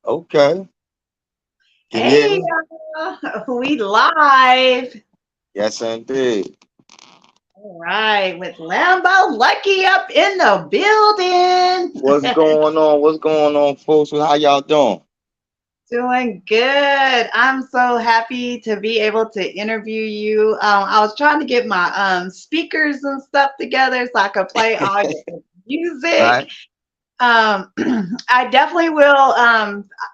Okay. Can you hear Hey, me? we live. Yes, indeed. All right, with Lambo Lucky up in the building. What's going on? What's going on, folks? How y'all doing? Doing good. I'm so happy to be able to interview you. I was trying to get my speakers and stuff together so I could play all your music. Right, Um, I definitely will.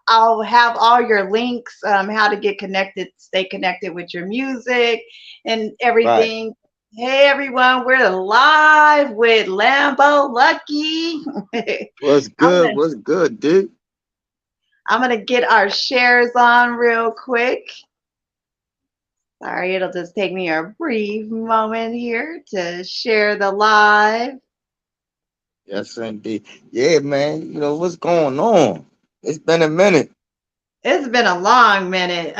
I'll have all your links, how to get connected, stay connected with your music and right. everything. Hey everyone, we're live with Lambo Lucky. What's I'm good? gonna What's good, dude? I'm gonna get our shares on real quick. Sorry, it'll just take me a brief moment here to share the live. Yes, indeed. Yeah, man. What's going on? It's been a minute. It's been a long minute.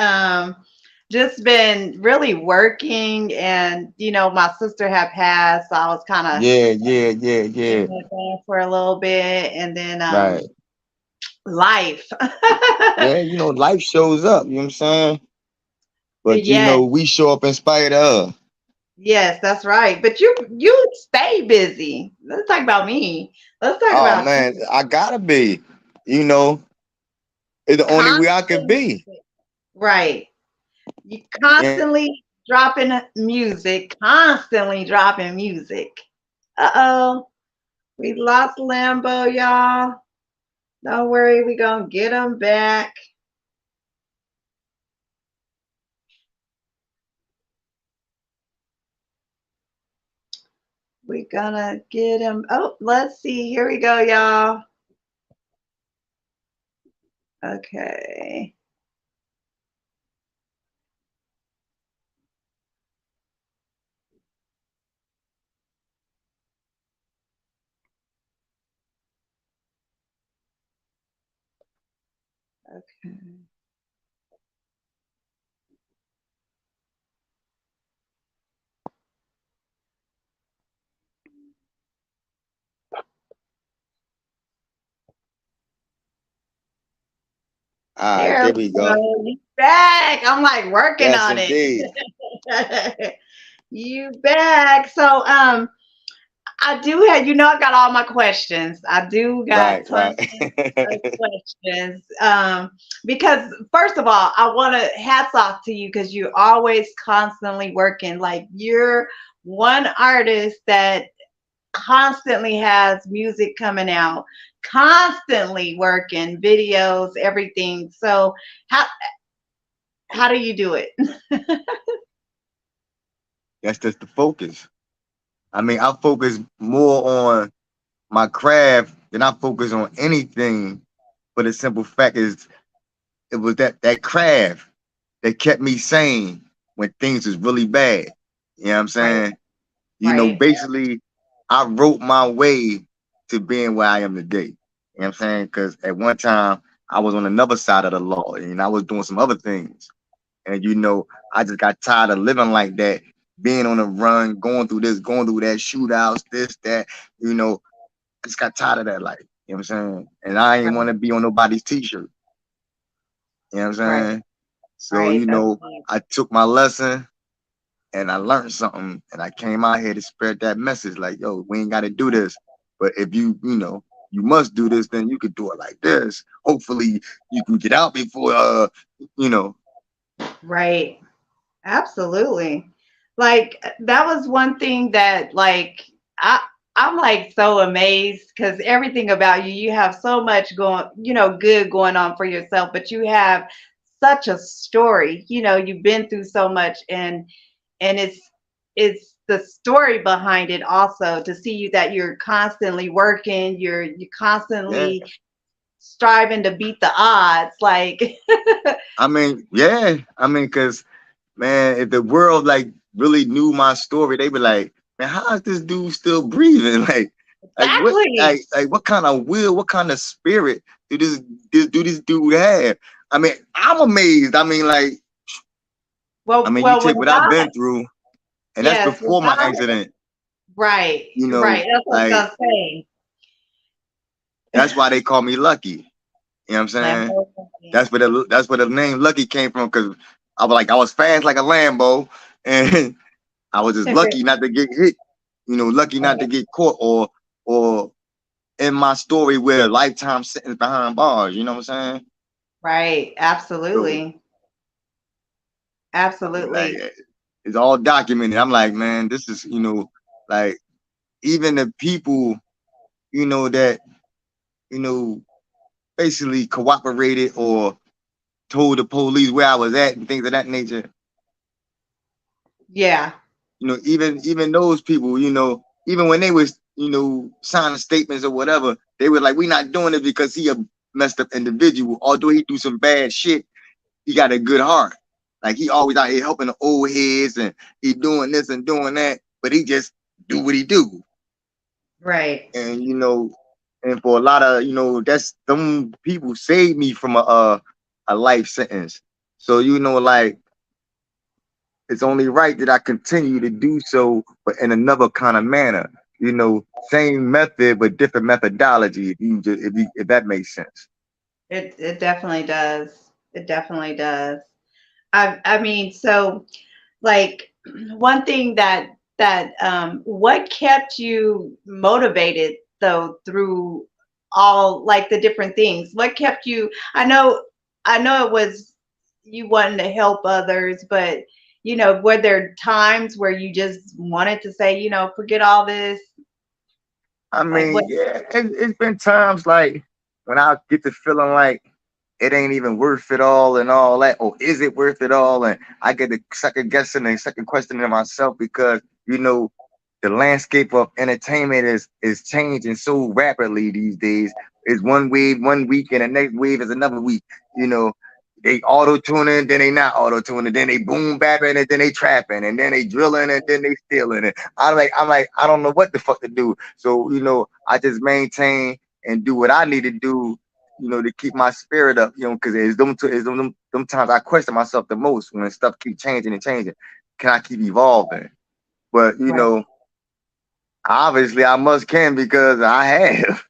Just been really working, and my sister had passed, so I was kind of Yeah, yeah, yeah, yeah. it going for a little bit, and then Right. life. Yeah, life shows up, you know what I'm saying? But Yes, we show up in spite of. yes, that's right. But you stay busy. Let's talk about me. Let's talk Oh about man, you. I gotta be. You know, it's the only way I could Constant, be. right? You Yeah. constantly dropping music, constantly dropping music. Uh-oh, we lost Lambo, y'all. Don't worry, we gonna get him back. We gonna get him. Oh, let's see. Here we go, y'all. Okay. Okay. All right, There there we we go. go. You back. I'm like working Yes, on indeed. it. You back. So I do have, I got all my questions. I do got Right, tons right. of questions. Because first of all, I want to hats off to you because you're always constantly working. Like you're one artist that constantly has music coming out, constantly working videos, everything. So how how do you do it? That's just the focus. I mean, I focus more on my craft than I focus on anything. For the simple fact is, it was that craft that kept me sane when things was really bad. You know what I'm Right, saying? right, Basically, I wrote my way to being where I am today. You know what I'm saying? Because at one time, I was on another side of the law and I was doing some other things. And I just got tired of living like that, being on the run, going through this, going through that, shootouts, this, that. You know, I just got tired of that life. You know what I'm saying? And I ain't want right, to be on nobody's t-shirt. You know what I'm right, saying? So, right. That's I took my lesson and I learned something and I came out here to spread that message like, yo, we ain't got to do this. But if you must do this, then you could do it like this. Hopefully you can get out before, you know, right. Absolutely. Like that was one thing that like I'm like so amazed because everything about you, you have so much going, good going on for yourself, but you have such a story. You've been through so much, and it's the story behind it also to see you that you're constantly working, you're yeah. constantly striving to beat the odds. Like I mean, yeah. I mean, cause man, if the world like really knew my story, they be like, man, how is this dude still breathing? exactly. What kind of will, what kind of spirit do this dude have? I mean, I'm amazed. You Well, take what I've been through, and that's yes, before my without accident. right, You know, right. That's what I was like gonna say. that's why they call me lucky. You know what I'm saying? Lambo. That's where the name Lucky came from. Cause I was fast like a Lambo, and I was just lucky not to get hit. Lucky not to Right, get caught or in my story with a lifetime sentence behind bars. You know what I'm saying? right. So Absolutely. like Absolutely. it's all documented. I'm like, man, this is like even the people that you know basically cooperated or told the police where I was at and things of that nature. Yeah. Even those people, even when they was signing statements or whatever, they were like, we not doing it because he a messed up individual. Although he do some bad shit, he got a good heart. Like he always out here helping the old heads and he doing this and doing that, but he just do what he do. Right. And and for a lot of that's them people saved me from a life sentence. So like it's only right that I continue to do so, but in another kind of manner. Same method but different methodology. If that makes sense. It definitely does. It definitely does. I mean, so like one thing that what kept you motivated though through all like the different things? What kept you? I know it was you wanting to help others, but were there times where you just wanted to say, forget all this? I Like what? mean, yeah, it's been times like when I get to feeling like it ain't even worth it all and all that, or is it worth it all? And I get to second guessing and second questioning myself because the landscape of entertainment is changing so rapidly these days. It's one wave one week and the next wave is another week. You know, they auto tuning, then they not auto tuning, then they boom bapping, and then they trapping, and then they drilling, and then they stealing it. I'm like, I don't know what the fuck to do. So I just maintain and do what I need to do. To keep my spirit up. Because it's them times I question myself the most when stuff keep changing and changing. Can I keep evolving? But Right. obviously I must can because I have.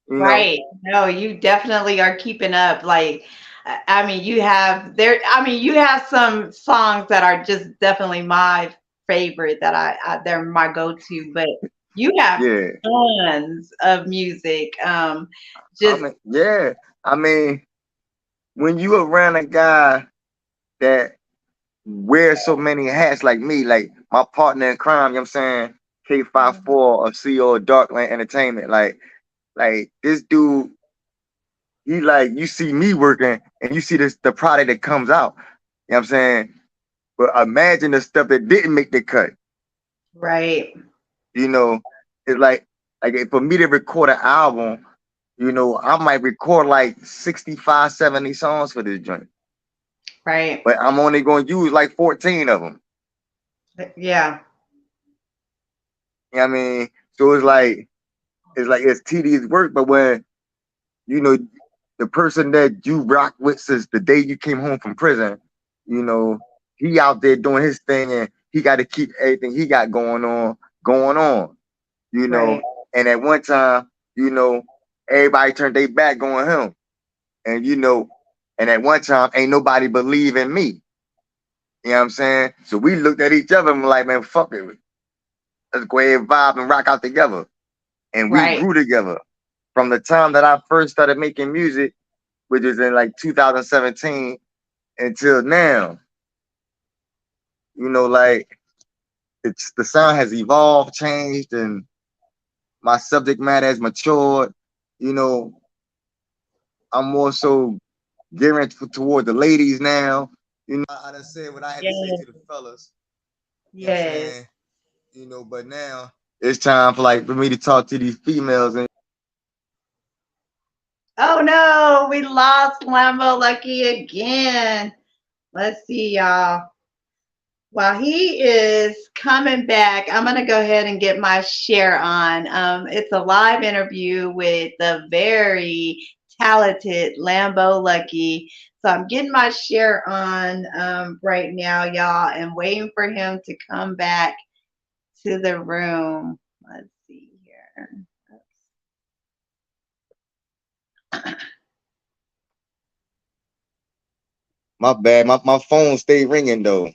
You know. Right. No, you definitely are keeping up. Like, I mean, you have there. I mean, you have some songs that are just definitely my favorite. That they're my go-to. But you have Yeah. tons of music. I Just mean, yeah. I mean, when you around a guy that wears so many hats like me, like my partner in crime, you know what I'm saying? K54 of CEO Darkland Entertainment. Like this dude, he like you see me working and you see the product that comes out. You know what I'm saying? But imagine the stuff that didn't make the cut. right, You know, it's like for me to record an album, I might record like 65, 70 songs for this joint. right. But I'm only gonna use like 14 of them. Yeah, You know what I mean? So it's tedious work, but when you know the person that you rock with since the day you came home from prison, you know, he out there doing his thing and he gotta keep everything he got going on, you know. right, And at one time, you know, everybody turned their back on him. And and at one time ain't nobody believe in me. You know what I'm saying? So we looked at each other and were like, man, fuck it. Let's go ahead and vibe and rock out together. And we right. grew together. From the time that I first started making music, which is in like 2017, until now, like it's the sound has evolved, changed, and my subject matter has matured. You know, I'm more so gearing toward the ladies now. I done said what I had to say Yes, to the fellas. You know what I'm yes. saying? But now it's time for me to talk to these females and Oh no, we lost Lambo Lucky again. Let's see, y'all. While he is coming back, I'm going to go ahead and get my share on. It's a live interview with the very talented Lambo Lucky. So I'm getting my share on right now, y'all, and waiting for him to come back to the room. Let's see here. My bad. My phone stay ringing though.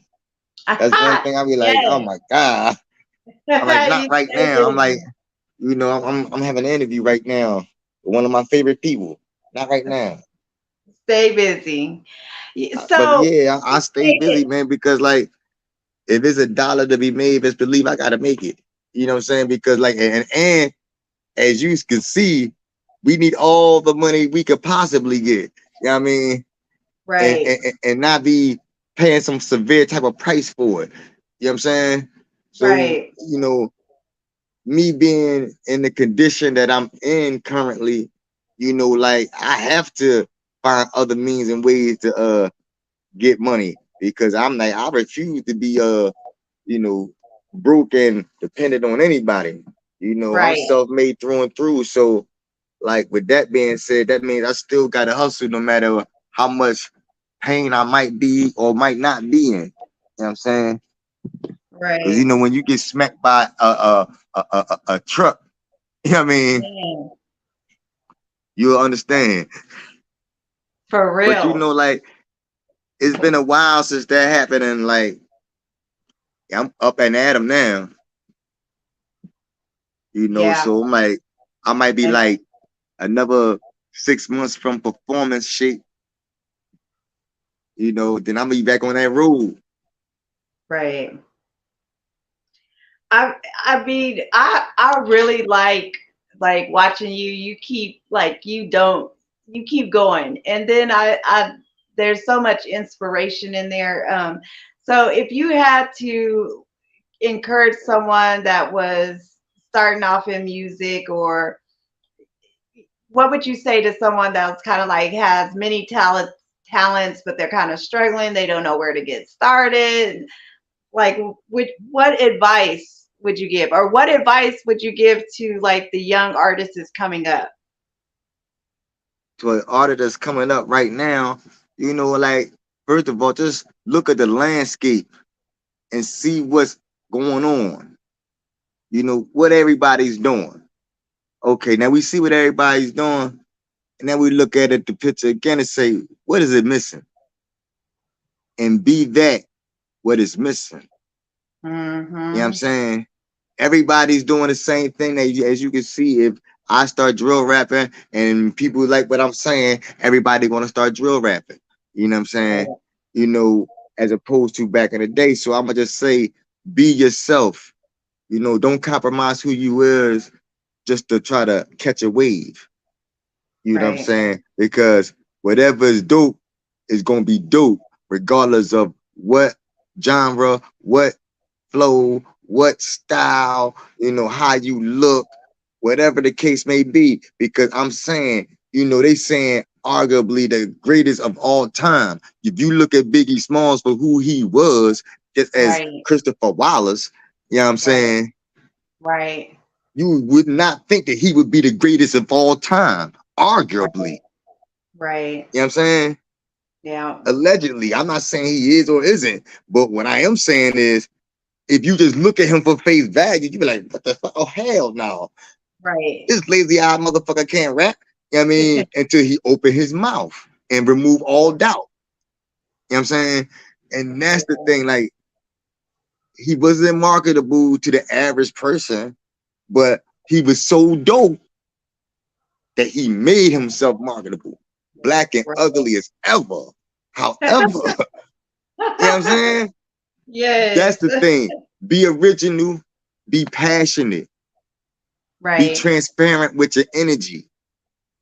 That's one Aha, thing I be like, oh yes. my God. I'm like, not You right stay now. I'm like, busy. I'm having an interview right now with one of my favorite people. Not right now. Stay busy. But So yeah, I you stay busy, stated, man, because like if it's a dollar to be made, best believe I gotta make it. You know what I'm saying? Because like and as you can see, we need all the money we could possibly get. You know what I mean? And right, and not be paying some severe type of price for it. You know what I'm saying? So, right, me being in the condition that I'm in currently, like I have to find other means and ways to get money because I'm like I refuse to be you know broke and dependent on anybody. I'm right, self-made through and through. So like with that being said, that means I still gotta hustle no matter how much pain I might be or might not be in. You know what I'm saying? Because right. when you get smacked by a truck, you know what I mean, Man, you'll understand. for But real. like it's been a while since that happened, and like I'm up and at 'em now. Yeah. So I'm like I might be And like another 6 months from performance shape. Then I'm gonna be back on that road. right. I I mean, I really like watching you. You keep like you keep going, and then I there's so much inspiration in there. So if you had to encourage someone that was starting off in music, or what would you say to someone that's kind of like has many talents, but they're kind of struggling, they don't know where to get started? Like, what advice would you give, or what advice would you give to like the young artists is coming up? To an artist that's coming up right now, like first of all, just look at the landscape and see what's going on. What everybody's doing. Okay, now we see what everybody's doing, and then we look at it, the picture again, and say, what is it missing? And be that what is missing. You know what I'm Mm-hmm. saying? Everybody's doing the same thing. As you can see, if I start drill rapping and people like what I'm saying, everybody gonna start drill rapping. You know what I'm saying? Right, You know, as opposed to back in the day. So I'm gonna just say, be yourself. Don't compromise who you is just to try to catch a wave. You know what I'm right, saying? Because whatever is dope is gonna be dope, regardless of what genre, what flow, what style, how you look, whatever the case may be. Because I'm saying, they saying arguably the greatest of all time. If you look at Biggie Smalls for who he was, just as right, Christopher Wallace, you know what I'm right, saying? right, You would not think that he would be the greatest of all time, arguably. right, right. You know what I'm saying? Yeah, Allegedly. I'm not saying he is or isn't, but what I am saying is if you just look at him for face value, you be like, what the fuck? Oh, hell no. right, This lazy eye motherfucker can't rap. You know what I mean? Until he open his mouth and remove all doubt. You know what I'm saying? And that's the thing. Like, he wasn't marketable to the average person, but he was so dope that he made himself marketable. Black and right. ugly as ever. However, you know what I'm saying? That's Yes, the thing. Be original, be passionate, be right. transparent with your energy.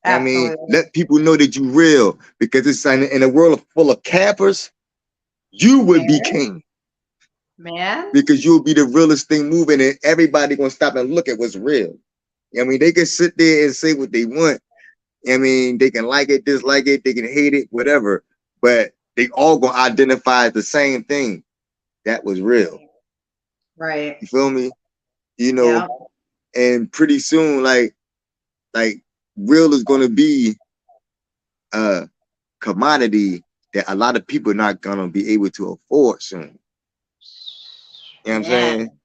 Absolutely, Let people know that you real because it's in a world full of cappers, you would be man, king man. because you'll be the realest thing moving and everybody gonna stop and look at what's real. They can sit there and say what they want. They can like it, dislike it, they can hate it, whatever, but they all gonna identify the same thing. That was real. Right. You feel me? You know, Yeah. and pretty soon, like real is gonna be a commodity that a lot of people are not gonna be able to afford soon. You know what I'm Man. saying?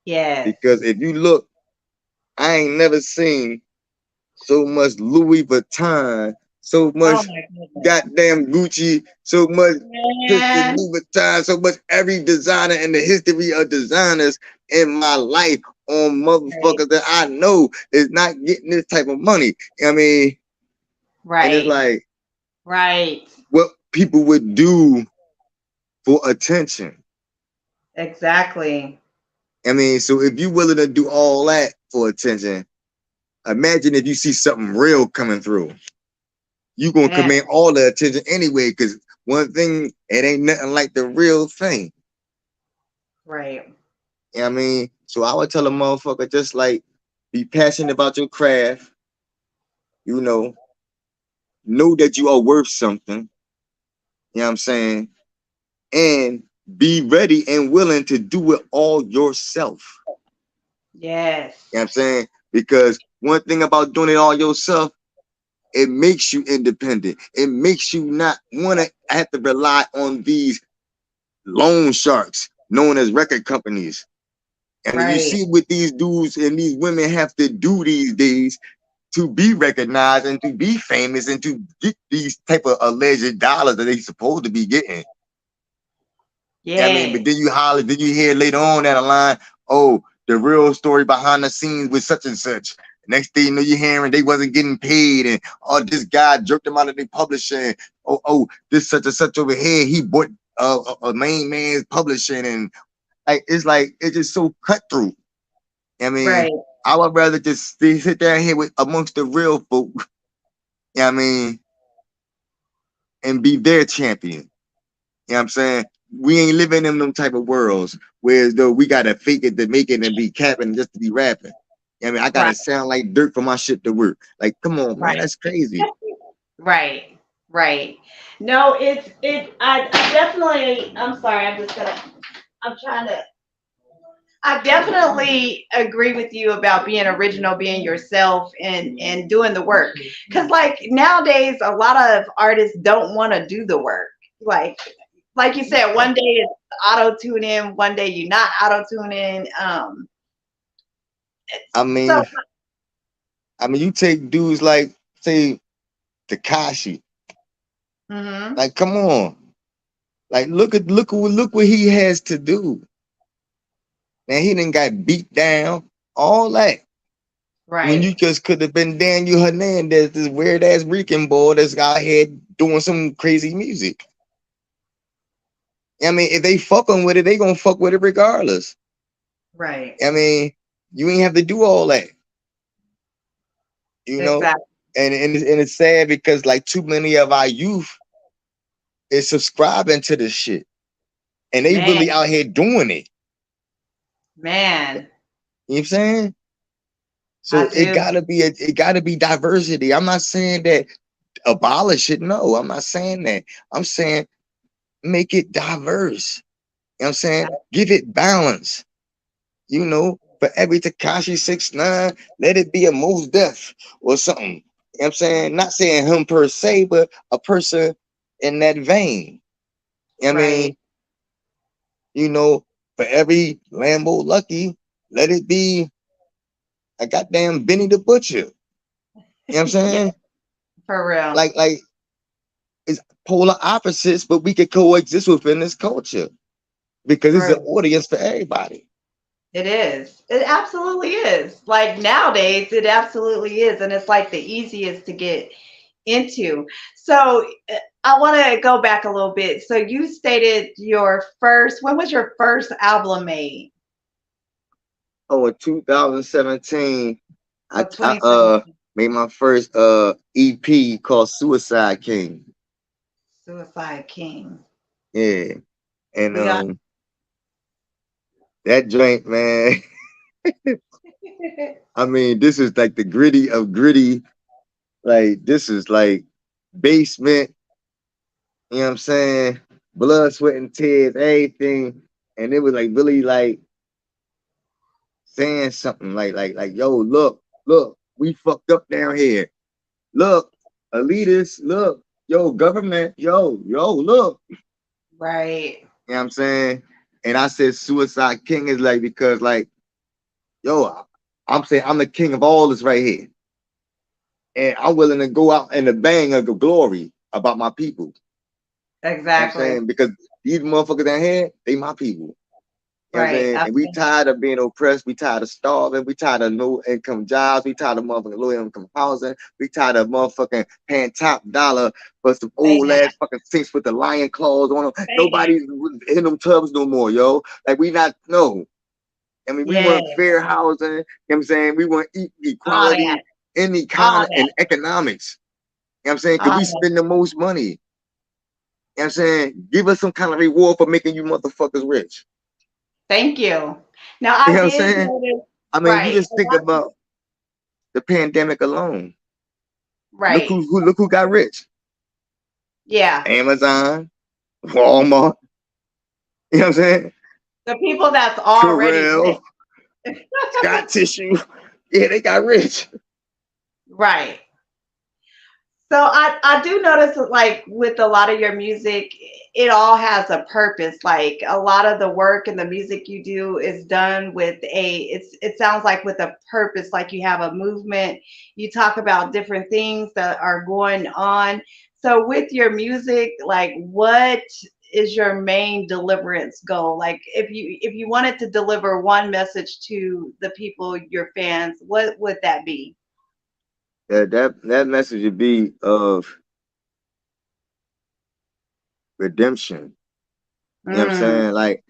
Yes. Because if you look, I ain't never seen so much Louis Vuitton so Oh much my goodness. goddamn Gucci, so much Christian Man. Louis Vuitton, so much every designer in the history of designers in my life on Right. motherfuckers that I know is not getting this type of money. I mean, and it's Right. like Right. what people would do for attention. Exactly. I mean, so if you're willing to do all that for attention, imagine if you see something real coming through. You gonna Man. command all the attention anyway, because one thing, it ain't nothing like the real thing. Right. You know what I mean? So I would tell a motherfucker just like be passionate about your craft, you know that you are worth something, you know what I'm saying? And be ready and willing to do it all yourself. You know what I'm Yes. saying? Because one thing about doing it all yourself, it makes you independent. It makes you not want to have to rely on these loan sharks known as record companies. And you Right. see what these dudes and these women have to do these days to be recognized and to be famous and to get these type of alleged dollars that they supposed to be getting. I mean, but Yes. then you holler, then you hear later on down the line, oh, the real story behind the scenes with such and such. Next thing you know, you're hearing they wasn't getting paid, and oh, this guy jerked them out of their publishing. Oh, this such and such over here, he bought a main man's publishing, and like it's just so cutthroat. I mean, Right. I would rather just sit down here with amongst the real folk. I mean, and be their champion. You know what I'm saying? We ain't living in them type of worlds where though we gotta fake it to make it and be capping just to be rapping. I mean, I Right. gotta sound like dirt for my shit to work. Like, come on, man, Right. that's crazy. Right. Right. No, I definitely, I'm sorry, I'm trying to, I definitely agree with you about being original, being yourself, and doing the work. Because like nowadays, a lot of artists don't want to do the work. Like like you said, one day it's auto tuning, one day you're not auto tuning. I So. mean, you take dudes like say Takashi. Hmm. Like, come on. Like, look what he has to do. Man, he didn't got beat down, all that. When you Right. just could have been Daniel Hernandez, this weird ass Rican boy that's out here doing some crazy music. I mean, if they fucking with it, they gonna fuck with it regardless. Right. I mean, you ain't have to do all that, you know. Exactly. And it's sad because like too many of our youth is subscribing to this shit, and they Man. really out here doing it. Man. You know what I'm saying? So I do. it gotta be diversity. I'm not saying that abolish it. No, I'm not saying that. I'm saying make it diverse. You know what I'm saying? Give it balance. For every Takashi 6ix9ine, let it be a Mos Def or something. You know what I'm saying? Not saying him per se, but a person in that vein. I Right. mean, you know, for every Lambo Lucky, let it be a goddamn Benny the Butcher. You know what I'm Yeah, saying? for real. Like it's polar opposites, but we could coexist within this culture because it's an For audience for everybody. it is. It absolutely is. Like nowadays, it absolutely is, and it's like the easiest to get into. So I want to go back a little bit. So you stated your first. When was your first album made? Oh, in 2017, Oh, I 2017. made my first EP called Suicide King. Suicide King. Yeah. And We got. that joint, man. I mean, this is like the gritty of gritty. Like this is like basement, you know what I'm saying? Blood, sweat, and tears, everything. And it was like really like saying something like, yo, look, we fucked up down here. Look, elitists, look, yo, government, yo, look. Right. You know what I'm saying? And I said Suicide King is like because like, yo, I'm saying I'm the king of all this right here. and I'm willing to go out in the bang of the glory about my people. You know what I'm Exactly. saying? Because these motherfuckers down here, they my people. You know what I'm Right. saying? And we Absolutely. tired of being oppressed. We tired of starving. We tired of low income jobs. We tired of motherfucking low income housing. We tired of motherfucking paying top dollar for some Say old that. ass fucking sinks with the lion claws on them. Say that. Nobody's in them tubs no more, yo. Like we not no. I mean, we Yeah. want fair housing. You know what I'm saying? We want All that. equality in All in that. economics. You know what I'm saying? Because All we that. spend the most money. You know what I'm saying? Give us some kind of reward for making you motherfuckers rich. Thank you. Now You know I what I'm did saying? notice. I mean, you Right. just think about the pandemic alone. Right. Look who got rich. Yeah. Amazon, Walmart, you know what I'm saying? The people that's already rich. Terrell, Scott Tissue. Yeah, they got rich. Right. So I do notice that, like, with a lot of your music, it all has a purpose. Like a lot of the work and the music you do is done with it sounds like with a purpose, like you have a movement, you talk about different things that are going on. So with your music, like what is your main deliverance goal? Like if you wanted to deliver one message to the people, your fans, what would that be? That message would be of redemption. You know what I'm Mm. saying? Like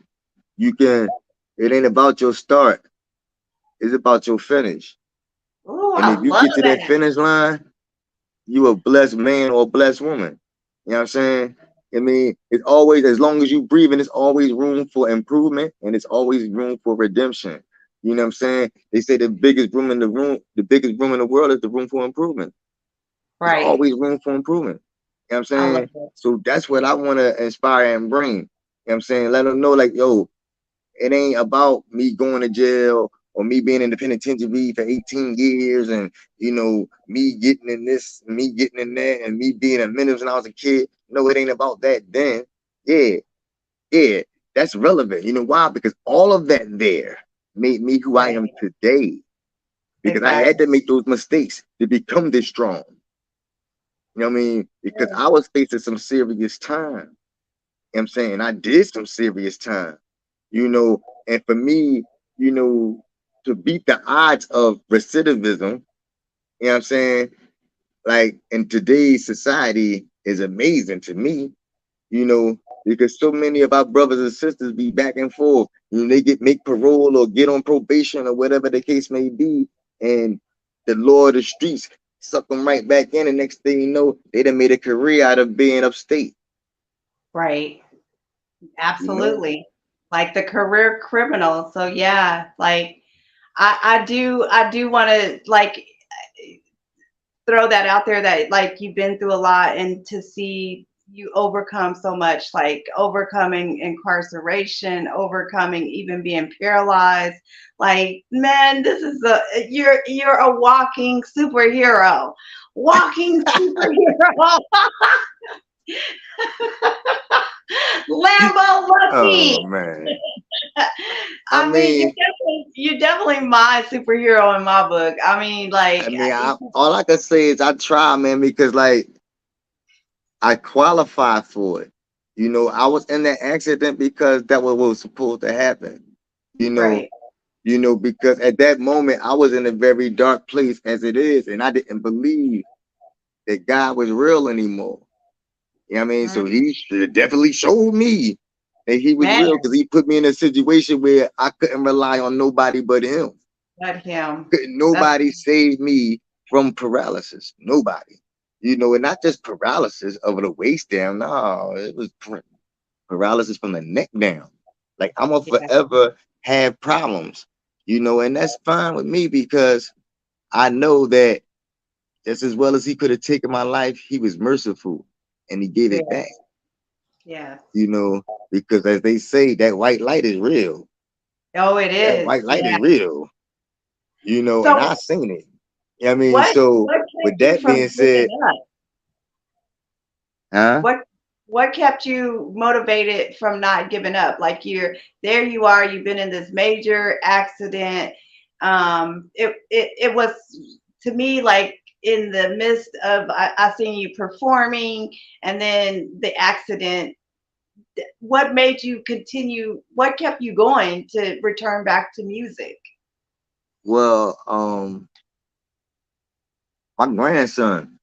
you can it ain't about your start, it's about your finish. Oh, And I if you love get to that that. finish line, you a blessed man or a blessed woman. You know what I'm saying? I mean, it's always as long as you breathing, it's always room for improvement and it's always room for redemption. You know what I'm saying? They say the biggest room in the world is the room for improvement. There's Right. always room for improvement. You know what I'm I love saying? it. So that's what I want to inspire and bring. You know what I'm saying? Let them know, like, yo, it ain't about me going to jail or me being in the penitentiary for 18 years and, me getting in this, me getting in that, and me being a menace when I was a kid. No, it ain't about that then. Yeah, yeah, that's relevant. You know why? Because all of that there made me who I am Right. today. Because I had Exactly. to make those mistakes to become this strong. You know what I mean? Because I was facing some serious time. You know what I'm saying? I did some serious time. And for me, you know, to beat the odds of recidivism, you know what I'm saying? Like in today's society is amazing to me, because so many of our brothers and sisters be back and forth. They make parole or get on probation or whatever the case may be, and the law of the streets suck them right back in. And next thing you know, they done made a career out of being upstate. Right. You know, Absolutely. Like the career criminal. So yeah, like I do want to like throw that out there that like you've been through a lot and to see you overcome so much, like overcoming incarceration, overcoming even being paralyzed. Like, man, this is you're a walking superhero. Walking superhero. Lambo oh Lucky. man. I I mean, mean, you're definitely my superhero in my book. I mean, like, all I can say is I try, man, because like I qualify for it. I was in that accident because that was what was supposed to happen. You know, right. because at that moment I was in a very dark place as it is, and I didn't believe that God was real anymore. You know what I mean? So Mm, he definitely showed me that he was man, real because he put me in a situation where I couldn't rely on nobody but him. let him. Couldn't That's nobody save me from paralysis. Nobody. And not just paralysis of the waist down. No, it was paralysis from the neck down. Like I'm gonna yeah, forever have problems, and that's fine with me because I know that just as well as he could have taken my life, he was merciful and he gave it yeah, back, yeah. because as they say, that white light is real. Oh, it That is. white light is Yeah. real, and So I seen it. I mean, what so what with kept you that from being said, giving up? huh? What kept you motivated from not giving up? Like there you are, you've been in this major accident. It was to me like in the midst of I seen you performing and then the accident, what made you continue? What kept you going to return back to music? Well, my grandson,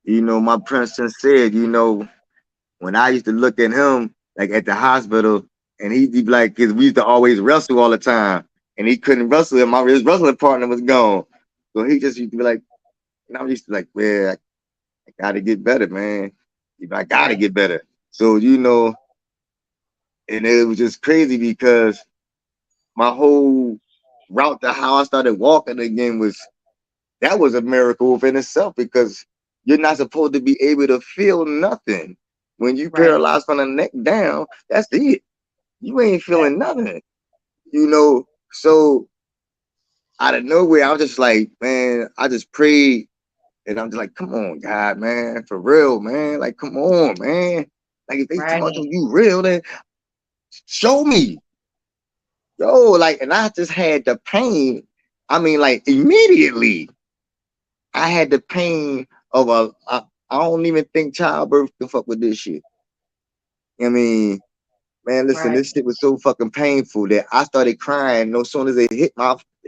my princess said, when I used to look at him like at the hospital, and he'd be like, cause we used to always wrestle all the time, and he couldn't wrestle, and his wrestling partner was gone, so he just used to be like, and I used to be like, man, I gotta get better, man. I gotta Right, get better. So and it was just crazy because my whole route to how I started walking again was a miracle within itself because you're not supposed to be able to feel nothing. When you right. paralyzed from the neck down, that's it. You ain't That, feeling nothing, you know. So out of nowhere, I was just like, man, I just prayed and I'm just like, come on, God, man, for real, man. Like, come on, man. Like, if they tell right, you real, then show me. Yo, like, and I just had the pain. I mean, like, immediately, I had the pain of I don't even think childbirth can fuck with this shit. I mean, man, listen, right. this shit was so fucking painful that I started crying no soon as as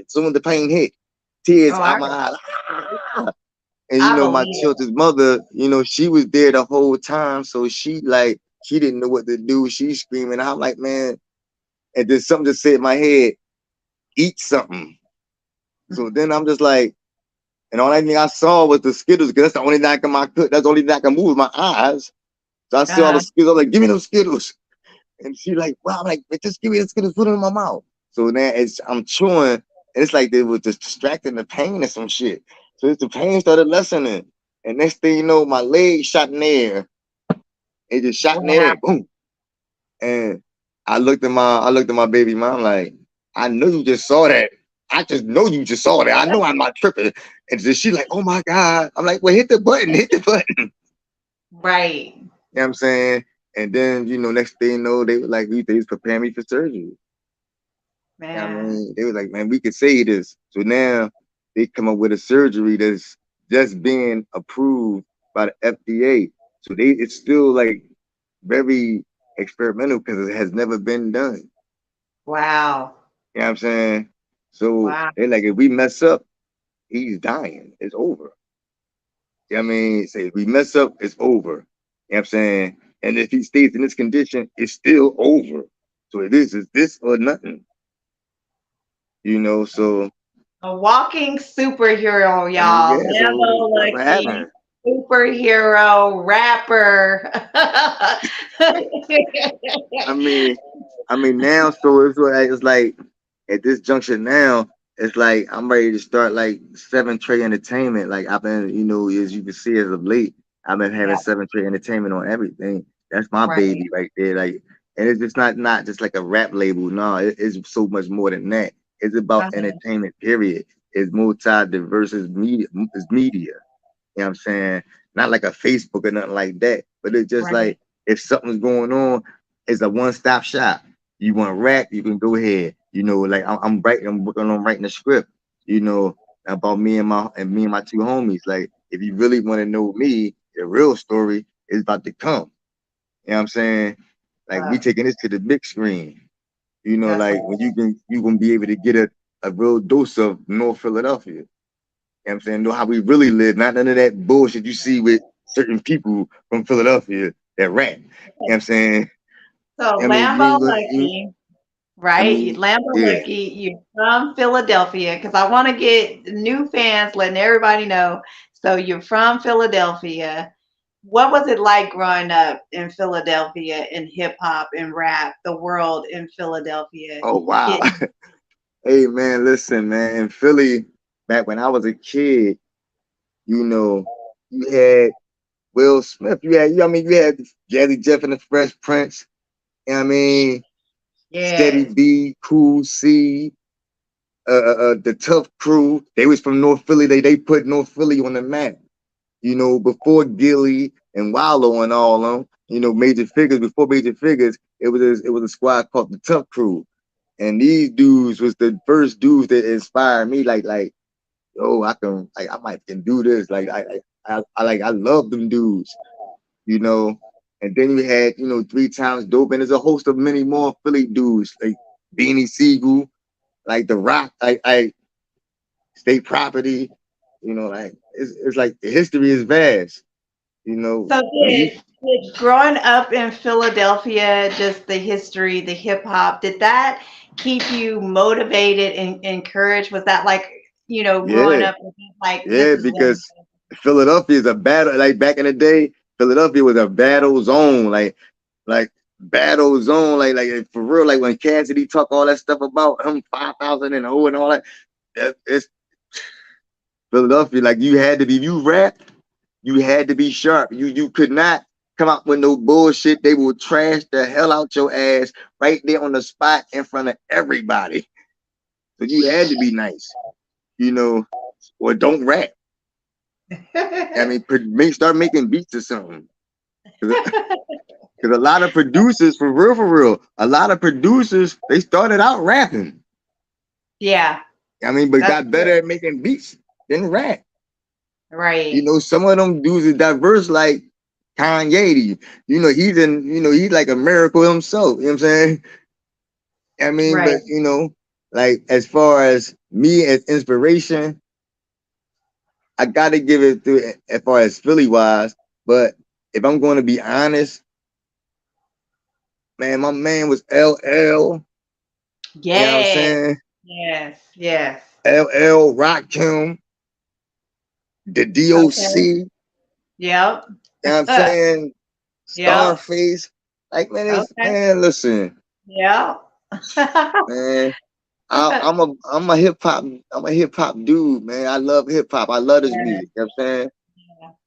soon as the pain hit, tears Oh, out my eyes. Ah! And I my believe it. children's mother, she was there the whole time, so she didn't know what to do. She's screaming. I'm like, man, and then something just said in my head, eat something. So then I'm just like, and all I think I saw was the Skittles, because that's the only thing that's the only thing I can move with my eyes. So I see all the Uh, Skittles. I'm like, give me those Skittles. And she like, wow, I'm like, just give me the Skittles, put them in my mouth. So now I'm chewing, and it's like they were just distracting the pain or some shit. So the pain started lessening. And next thing you know, my leg shot in the air. It just shot in the wow. air, boom. And I looked at my baby mom like, I know you just saw that. I just know you just saw that. I know I'm not tripping. And then she like, oh my God. I'm like, well, hit the button, hit the button. Right, You know what I'm saying? And then, next thing you know, they were like, they was preparing me for surgery. You know what I man. mean? They were like, man, we could say this. So now they come up with a surgery that's just being approved by the FDA. So it's still like very experimental because it has never been done. Wow, You know what I'm saying? So wow. they're like, if we mess up, he's dying. It's over. You know what I mean? Say if we mess up, it's over. You know what I'm saying? And if he stays in this condition, it's still over. So it is this or nothing. So A walking superhero, and y'all. yeah, so Lambo that's what Lucky, happened. superhero, rapper. I mean, now, so it's like at this junction now, it's like I'm ready to start like 7 Trey Entertainment. Like I've been, as you can see as of late, I've been having Yeah, 7 Trey Entertainment on everything. That's my right. baby right there. Like, and it's just not just like a rap label. No, it's so much more than that. It's about Uh-huh. entertainment. Period. It's multi-diverse. It's media. It's media. You know what I'm saying? Not like a Facebook or nothing like that, but it's just Right. like if something's going on, it's a one-stop shop. You want to rap, you can go ahead. Like I'm working on writing a script, about me and my 2 homies. Like, if you really want to know me, the real story is about to come. You know what I'm saying? Like, we Uh, taking this to the big screen. that's Like when you can be able to get a real dose of North Philadelphia. You know what I'm saying? Know how we really live, not none of that bullshit you see with certain people from Philadelphia that rap. You know what I'm saying? so I mean, Lambo Lucky, I right? mean, Lambo yeah. Lucky, you're from Philadelphia because I want to get new fans, letting everybody know. So you're from Philadelphia. What was it like growing up in Philadelphia in hip hop and rap, the world in Philadelphia? Oh wow. Getting, Hey man, listen, man. In Philly, back when I was a kid, you know, you had Will Smith. You had Jazzy Jeff and the Fresh Prince. You know what I mean? Steady yes, B, Cool C, the Tough Crew. They was from North Philly. They put North Philly on the map. Before Gilly and Wallow and all them. Major Figures. Before Major Figures, it was a squad called the Tough Crew, and these dudes was the first dudes that inspired me. Like yo, I can, like, I might can do this. Like, I love them dudes, you know. And then you had, you know, three times dope, and there's a host of many more Philly dudes like Beanie Siegel, like The Rock, I State Property, you know, like it's like the history is vast, you know. So When you did growing up in Philadelphia, just the history, the hip hop, did that keep you motivated and encouraged? Was that like, growing Yeah, up and being like, this yeah, is what I'm because Philadelphia is a battle. Like back in the day, Philadelphia was a battle zone. Like battle zone. Like for real. Like when Cassidy talk all that stuff about him 5,000 and oh and all that. It's Philadelphia. Like you had to be. You rap. You had to be sharp. You could not come out with no bullshit. They will trash the hell out your ass right there on the spot in front of everybody. So you had to be nice, you know, or don't rap. I saying? mean, start making beats or something. Because a lot of producers, for real, a lot of producers, they started out rapping. Yeah, I mean, but that's got better true. at making beats than rap. You Right, know, some of them dudes is diverse, like Kanye. He's like a miracle himself. You know what I'm saying? I mean, right. but like as far as me as inspiration, I gotta give it to as far as Philly wise. But if I'm going to be honest, man, my man was LL. You know what I'm Yes, saying? yes, yes. LL, Rakim, the DOC. Okay. You Yep. know what I'm saying? Yep. Starface. Like Okay. listen, Yep. man. I'm a hip hop dude, man. I love hip hop. I love this Yeah. music. You know what I'm saying?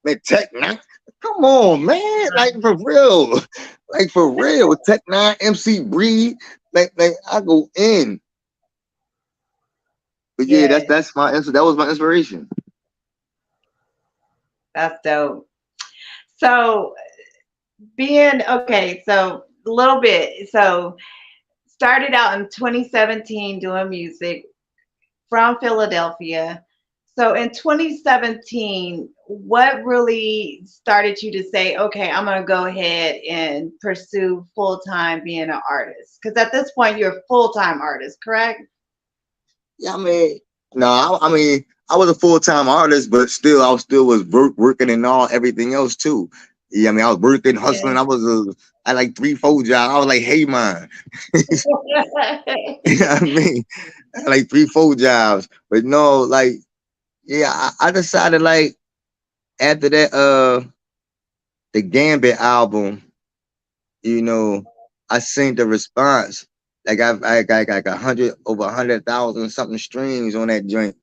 Man, Tech Nine. Come on, man. Like for real. Like for real. Tech Nine, MC Breed. Like I go in. But yeah, Yes, that was my inspiration. that's dope. So so a little bit. So started out in 2017 doing music from Philadelphia. So in 2017, what really started you to say, okay, I'm going to go ahead and pursue full time being an artist? Because at this point, you're a full time artist, correct? Yeah, I mean, no, I mean, I was a full time artist, but still, I was still was working and all everything else too. Yeah, I mean, I was working, hustling. Yeah. I had like 3, 4 jobs. I was like, hey man, you know what I mean? I had like 3, 4 jobs, but no, like, yeah, I decided like after that, the Gambit album, you know, I seen the response. Like I got like 100,000 something streams on that joint.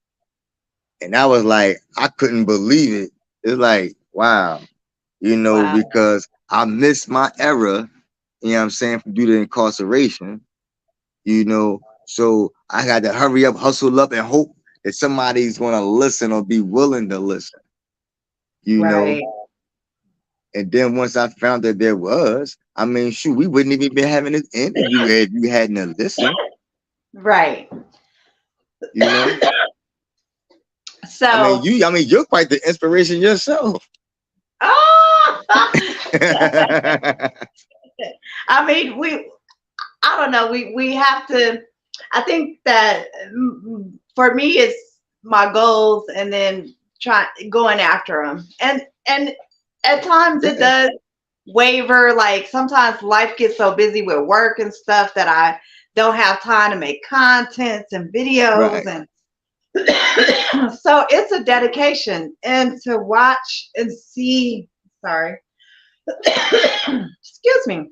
And I was like, I couldn't believe it. It's like, wow, Wow. because I missed my era, you know what I'm saying, due to incarceration, So I had to hurry up, hustle up, and hope that somebody's gonna listen or be willing to listen, you know. Right. And then once I found that there was, I mean, shoot, we wouldn't even be having this interview if you hadn't listened, Right. you know. So, I mean, you're quite the inspiration yourself. oh, I mean, I don't know, we have to, I think that for me, it's my goals and then going after them. And at times it Yeah, does waver. Like sometimes life gets so busy with work and stuff that I don't have time to make contents and videos right. and so it's a dedication and to watch and see, sorry, excuse me,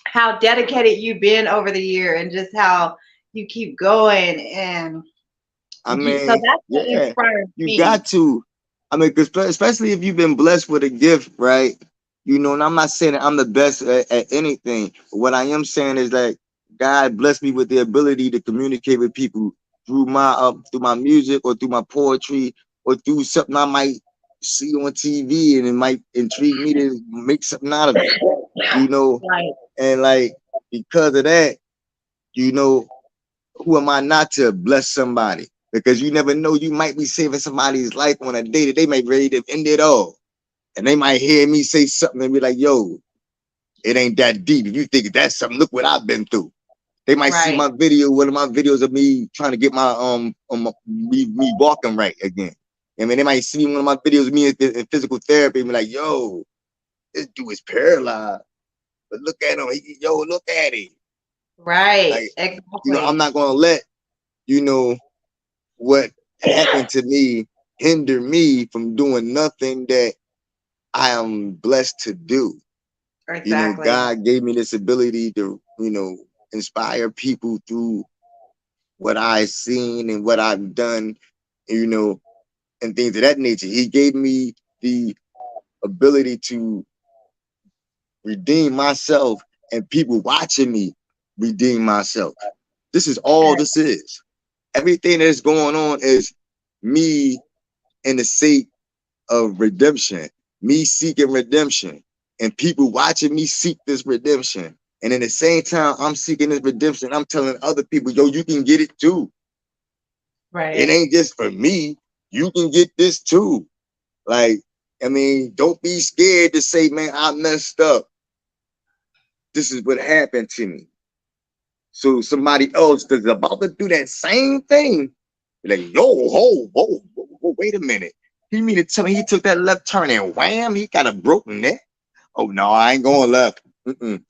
how dedicated you've been over the year and just how you keep going and I so mean, that's what yeah, inspires you me. got to. I mean, 'cause especially if you've been blessed with a gift, right? And I'm not saying that I'm the best at anything. But what I am saying is that God blessed me with the ability to communicate with people through my music or through my poetry or through something I might see on TV and it might intrigue me to make something out of it, you know. Right. And like because of that, you know, who am I not to bless somebody? because you never know. You might be saving somebody's life on a day that they might be ready to end it all. And they might hear me say something and be like, yo, it ain't that deep. If you think that's something, look what I've been through. They might see Right. my video, one of my videos of me trying to get my me walking right again. I mean, they might see one of my videos of me in physical therapy and be like, yo, this dude is paralyzed. But look at him. Yo, look at him. Right. Like, I'm Exactly. not gonna let, you know, what happened to me hinder me from doing nothing that I am blessed to do. Exactly. God gave me this ability to, inspire people through what I've seen and what I've done, you know, and things of that nature. He gave me the ability to redeem myself and people watching me redeem myself. This is all this is. Everything that's going on is me in the sake of redemption, me seeking redemption, and people watching me seek this redemption. And in the same time, I'm seeking this redemption. I'm telling other people, yo, you can get it too. It Right. ain't just for me. You can get this too. Like, I mean, don't be scared to say, man, I messed up. This is what happened to me. So somebody else that's about to do that same thing, be like, yo, whoa, wait a minute. He mean to tell me he took that left turn and wham, he got a broken neck. Oh no, I ain't going left. Mm-mm.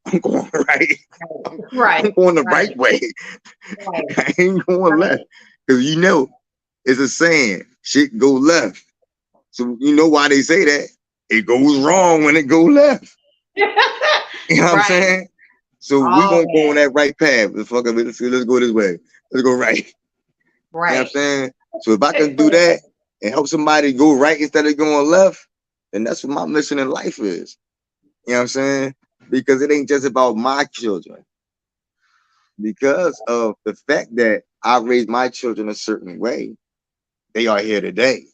I'm going right. I'm, Right. I'm going the right Right. way. Right. I ain't going left. Right. Because it's a saying, shit go left. So you know why they say that? It goes wrong when it go left. You know what I'm Right. saying? So we gonna go on Always. that right path. Let's go this way. Let's go right. You know what I'm Right. saying? So if I can do that and help somebody go right instead of going left, then that's what my mission in life is. You know what I'm saying? Because it ain't just about my children. Because of the fact that I raised my children a certain way, they are here today.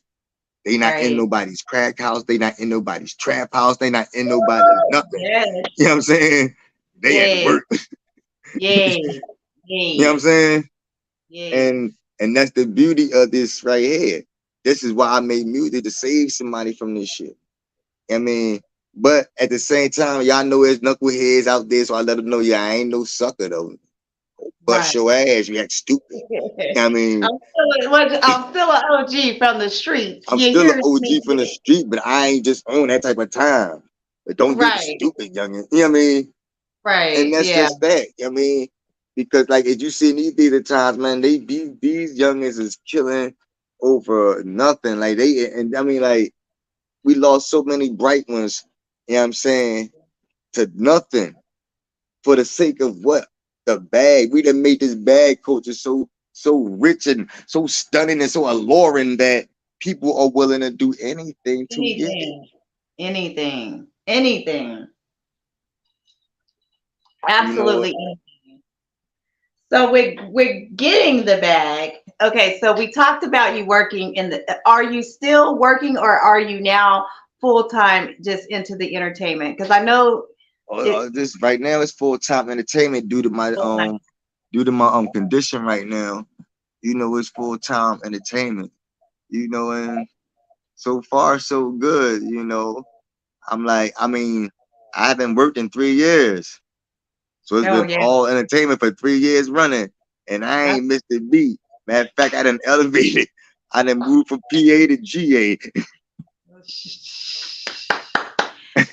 They not in Right. nobody's crack house. They not in nobody's trap house. They not in nobody's nothing. Yes. You know what I'm saying? They at Yes. work. Yes. You know what I'm Yes. saying? Yes. And that's the beauty of this right here. This is why I made music to save somebody from this shit. I mean, but at the same time, y'all know there's knuckleheads out there, so I let them know, yeah, I ain't no sucker though. Bust Right. your ass, you act stupid. I mean, I'm still an OG from the streets. I'm You still an hear OG from the me? street, but I ain't just on that type of time. But don't get Right. stupid, youngin. You know what I mean? And Right. that's Yeah. just that. I mean, because like if you see these theater times, man, these youngins is killing over nothing. Like and I mean, like we lost so many bright ones, you know what I'm saying, to nothing for the sake of what? The bag. We done made this bag culture so rich and so stunning and so alluring that people are willing to do anything to get it. Anything. Anything. Anything. You know, Absolutely anything. So we're getting the bag. Okay, so we talked about you working in the are you still working or are you now full time just into the entertainment? Because I know it this right now is full time entertainment full time. due to my condition right now. It's full time entertainment. And so far so good. I'm like, I mean, I haven't worked in 3 years. So it's Oh been yeah. all entertainment for 3 years running. And I That's ain't missed a beat. Matter of fact, I done elevated. I done moved from PA to GA.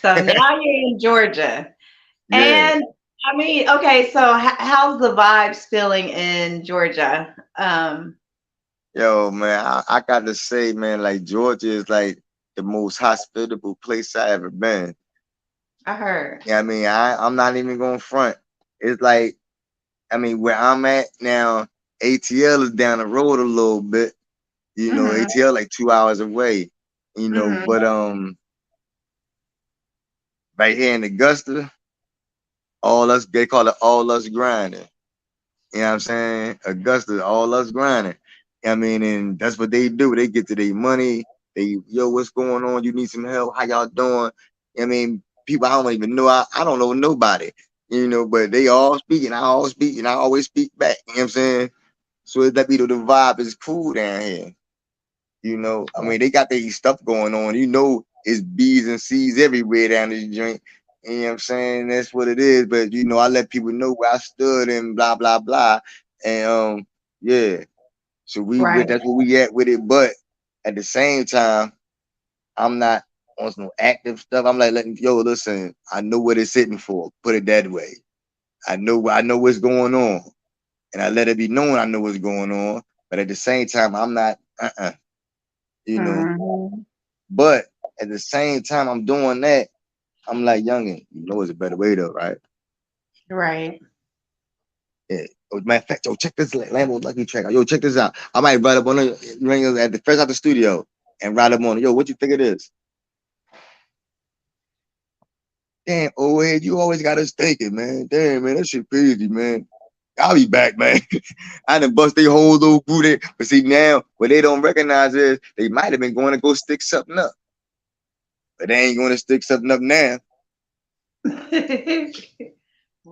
so now you're in Georgia. Yeah. And I mean, okay, so how's the vibes feeling in Georgia? Yo, man, I got to say, man, like Georgia is like the most hospitable place I ever been. I heard. Yeah, I mean, I'm not even going front. It's like, I mean, where I'm at now, ATL is down the road a little bit. Mm-hmm. ATL like 2 hours away. Mm-hmm. But right here in Augusta, all us they call it all us grinding. You know what I'm saying? Augusta, all us grinding. I mean, and that's what they do. They get to their money. Yo, what's going on? You need some help? How y'all doing? I mean, people I don't even know. I don't know nobody. But they all speak and I all speak and I always speak back. You know what I'm saying? So it let me know the vibe is cool down here. I mean, they got their stuff going on. It's B's and C's everywhere down this joint. You know what I'm saying? That's what it is. But I let people know where I stood and blah blah blah. And yeah. So Right. that's where we at with it. But at the same time, I'm not on some active stuff. I'm like letting listen, I know what it's sitting for. Put it that way. I know what's going on. And I let it be known I know what's going on. But at the same time, I'm not you know. Hmm. But at the same time I'm doing that, I'm like, youngin, it's a better way though, right? Right. Yeah. Matter of fact, check this Lambo Lucky track out. Yo, check this out. I might write up on it at the first out the studio and write up on it. Yo, what you think it is? Damn, old head, you always got us thinking, man. Damn, man, that shit crazy, man. I'll be back, man. I done bust their whole little group there. But see, now, what they don't recognize is they might have been going to go stick something up. But they ain't going to stick something up now.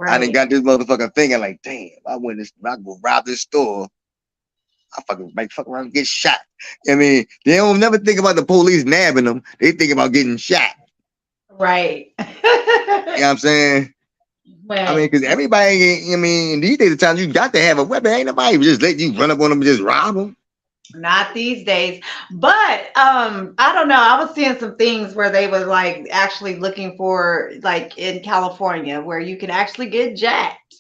I done Right. got this motherfucker thinking like, damn, I go rob this store, I fucking might fuck around and get shot. I mean, they don't never think about the police nabbing them. They think about getting shot. Right. You know what I'm saying? I mean, Right. because everybody, these days, the times you got to have a weapon. Ain't nobody just let you run up on them and just rob them. Not these days. But I don't know. I was seeing some things where they were like actually looking for like in California where you can actually get jacked.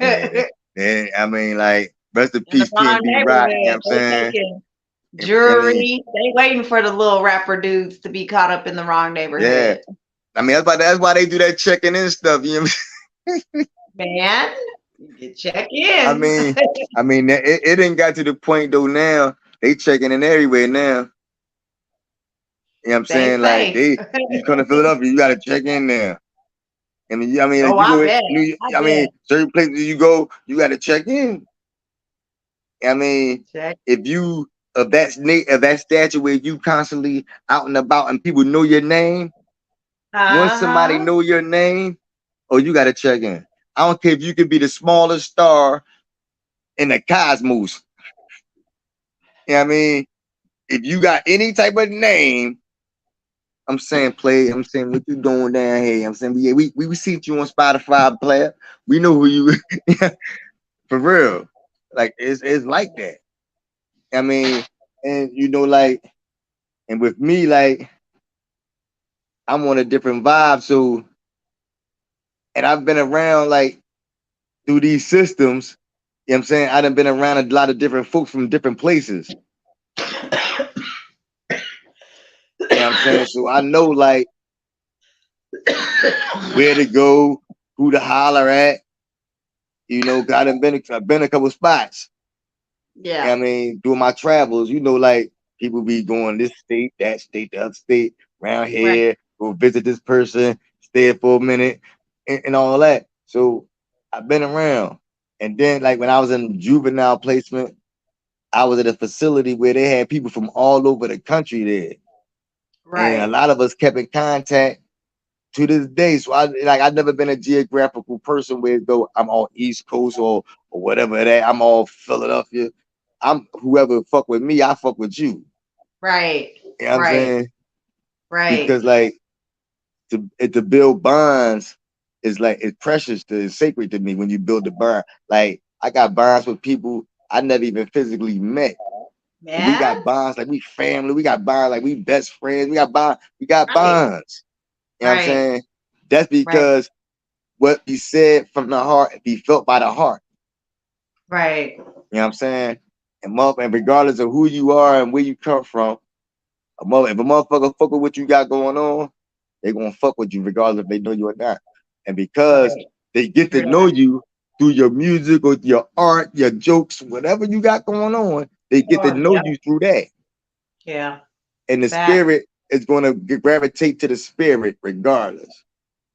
Yeah. In And I mean, like, rest in the peace, wrong PNB Rock. You know what neighborhood. I'm They saying? taking I mean, jewelry. They waiting for the little rapper dudes to be caught up in the wrong yeah. neighborhood. I mean, that's why they do that checking in stuff. You know what Man, you check I in. mean? It ain't got to the point though now. They checking in everywhere now. You know what I'm Stay saying? Like safe. you come to Philadelphia, you gotta check in there. Like Oh, you I go, bet. I bet. certain places you go, you gotta check in. I mean, Check. if you of that stature where you constantly out and about and people know your name, once somebody Uh-huh. know your name, oh, you gotta check in. I don't care if you could be the smallest star in the cosmos. You know what I mean? If you got any type of name, I'm saying what you doing down here. I'm saying, yeah, we see you on Spotify, player. We know who you for real. Like it's like that. I mean, and like, and with me, like, I'm on a different vibe. So, and I've been around like through these systems. You know what I'm saying? I done been around a lot of different folks from different places. You know what I'm saying? So I know like where to go, who to holler at. 'Cause I've been a couple spots. Yeah. Doing my travels, like people be going this state, that state, the other state, around Right. here, go visit this person, stay for a minute, and all that. So I've been around. And then, like when I was in juvenile placement, I was at a facility where they had people from all over the country there, and a Right. lot of us kept in contact to this day. So I've never been a geographical person where though I'm all East Coast or whatever that I'm all Philadelphia. I'm whoever fuck with me, I fuck with you. Right. You know what I'm Right. saying? Right. Because like to build bonds is like it's precious it's sacred to me when you build a bond. Like I got bonds with people I never even physically met. But we Man. got bonds like we family, we got bonds like we best friends, we got Right. bonds. You know what I'm Right. saying? That's Right. because what be said from the heart be felt by the heart. Right. You know what I'm saying? And regardless of who you are and where you come from, if a motherfucker fuck with what you got going on, they gonna fuck with you regardless if they know you or not. And because Right. they get to True know that. you through your music or your art, your jokes, whatever you got going on, they get to Oh, know yeah. you through that. Yeah. And the Fact. spirit is gonna gravitate to the spirit regardless.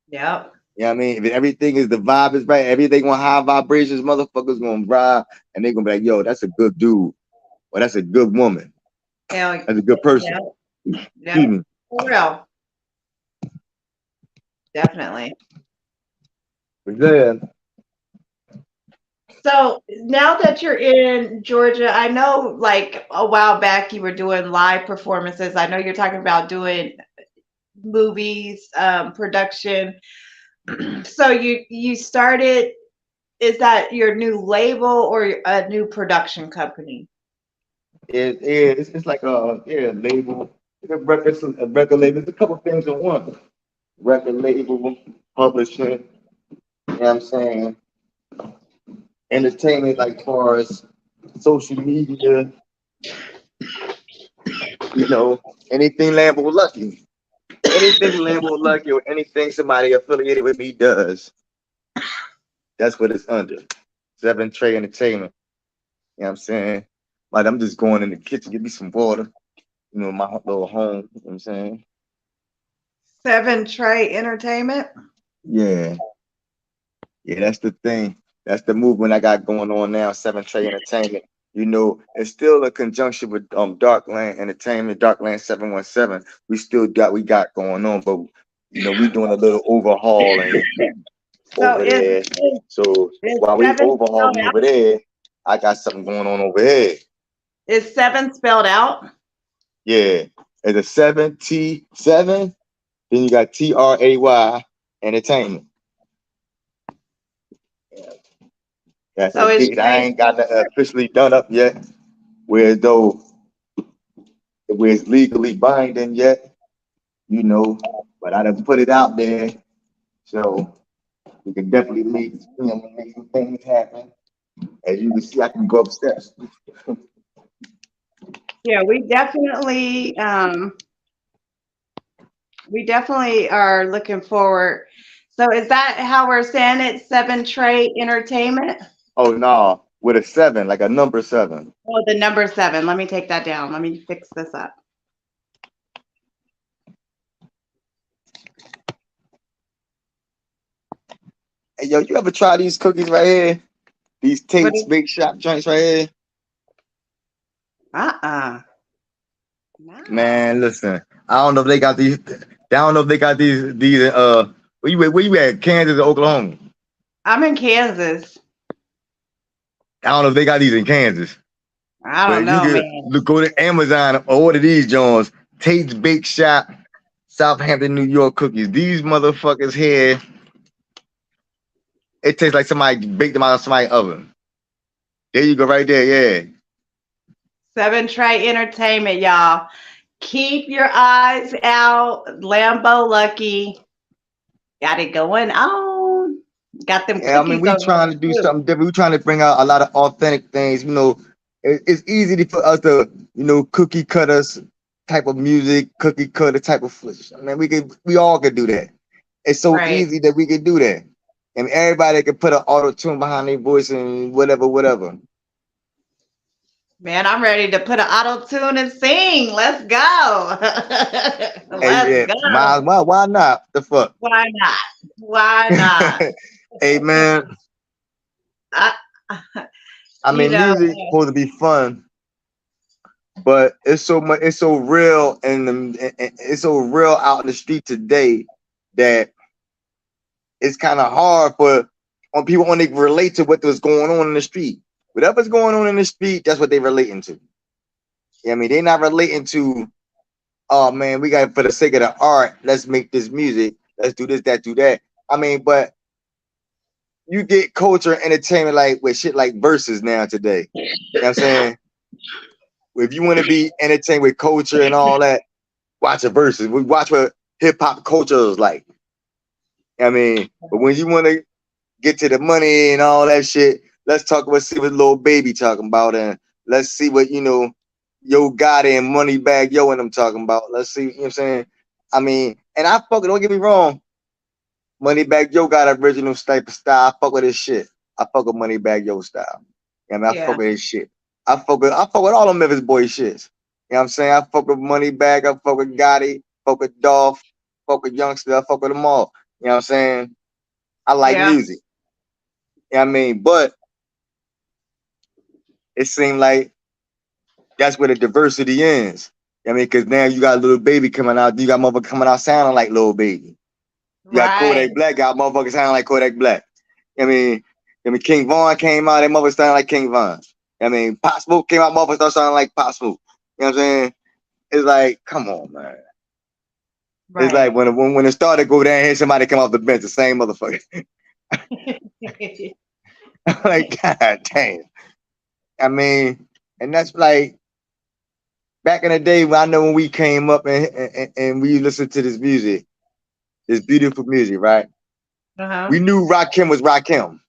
Yep. You know what I mean? If everything is the vibe is right, everything on high vibrations, motherfuckers gonna vibe and they gonna be like, yo, that's a good dude. Or that's a good woman. Hell, That's a good person. yep. Yep. Excuse me. For real. Definitely. But yeah, So now that you're in Georgia, I know like a while back you were doing live performances. I know you're talking about doing movies, production. So you started, is that your new label or a new production company? It's like label. It's a record label. It's a couple things in one. Record label, publishing. You know what I'm saying? Entertainment, like far as social media. You know, anything Lambo Lucky, anything Lambo Lucky, or anything somebody affiliated with me does. That's what it's under. Seven Trey Entertainment. You know what I'm saying? Like I'm just going in the kitchen, get me some water. My little home. You know what I'm saying? Seven Trey Entertainment. Yeah. Yeah, that's the thing. That's the movement I got going on now, Seven Trey Entertainment. It's still in conjunction with Darkland Entertainment, Darkland 717. We got going on, but we doing a little overhauling So over there. So is while we seven spelled overhauling over out? there, I got something going on over here. Is seven spelled out? Yeah. It's a 7T7, then you got TRAY Entertainment. That's a So it's date. I ain't got that officially done up yet, where though where it's legally binding yet, but I done put it out there, so we can definitely make some things happen. As you can see, I can go upstairs. yeah, we definitely are looking forward. So is that how we're saying it? Seven Trey Entertainment? Oh no, with a seven, like a number seven. Oh, the number seven. Let me take that down. Let me fix this up. Hey yo, you ever try these cookies right here? These What Tate's is Bake Shop joints right here? uh-uh. No. Man, listen, I don't know if they got these. I don't know if they got these. Where you at? Kansas or Oklahoma? I'm in Kansas. I don't know if they got these in Kansas. I don't But you know, can man. go to Amazon or order these joints. Tate's Bake Shop, Southampton, New York cookies. These motherfuckers here, it tastes like somebody baked them out of somebody's oven. There you go, right there, yeah. Seven Trey Entertainment, y'all. Keep your eyes out. Lambo Lucky. Got it going on. Got them Yeah, I mean, cookies we over trying to there do too. something different. We trying to bring out a lot of authentic things. It's easy for us to, cookie cutters type of music, cookie cutter type of. I mean, we all could do that. It's so Right. easy that we could do that, and everybody can put an auto tune behind their voice and whatever, whatever. Man, I'm ready to put an auto tune and sing. Let's go. Hey, Let's yeah, go. why not? The fuck? Why not? Why not? Hey, man. I, I you mean, know, music supposed to be fun, but it's so much. It's so real, and it's so real out in the street today that it's kind of hard for when people only relate to what was going on in the street. Whatever's going on in the street, that's what they relating to. Yeah, I mean, they're not relating to, oh man, we got for the sake of the art, let's make this music, let's do this, that, do that. I mean, but you get culture and entertainment like with shit like verses now today. You know what I'm saying? If you want to be entertained with culture and all that, watch a verses. We watch what hip hop culture is like. I mean, but when you want to get to the money and all that shit, let's talk about see what Lil Baby talking about, and let's see what Yo Gotti and Moneybag Yo and them talking about. Let's see, you know what I'm saying? I mean, and I fucking don't get me wrong, Moneybag Yo got original type of style. I fuck with his shit. I fuck with Moneybag Yo style. I mean, I yeah, fuck with his shit. I fuck with all the Memphis boy shits. You know what I'm saying? I fuck with Moneybag, I fuck with Gotti, fuck with Dolph, fuck with Youngster, I fuck with them all. You know what I'm saying? I like yeah, music. You know what I mean? But it seemed like that's where the diversity ends. You know what I mean, because now you got Little Baby coming out, you got motherfuckers coming out sounding like Little Baby. You got right. Kodak Black, got motherfuckers sounding like Kodak Black. I mean, I mean, King Vaughn came out, that mother sounded like King Vaughn. I mean, Pop Smoke came out, motherfucker started sounding like Pop Smoke. You know what I'm saying? It's like, come on, man. It's like Right. when it started to go down here, somebody come off the bench, the same motherfucker. I'm like, God damn. I mean, and that's like back in the day when I know when we came up and we listened to this music, this beautiful music, right? Uh-huh. We knew Rakim was Rakim.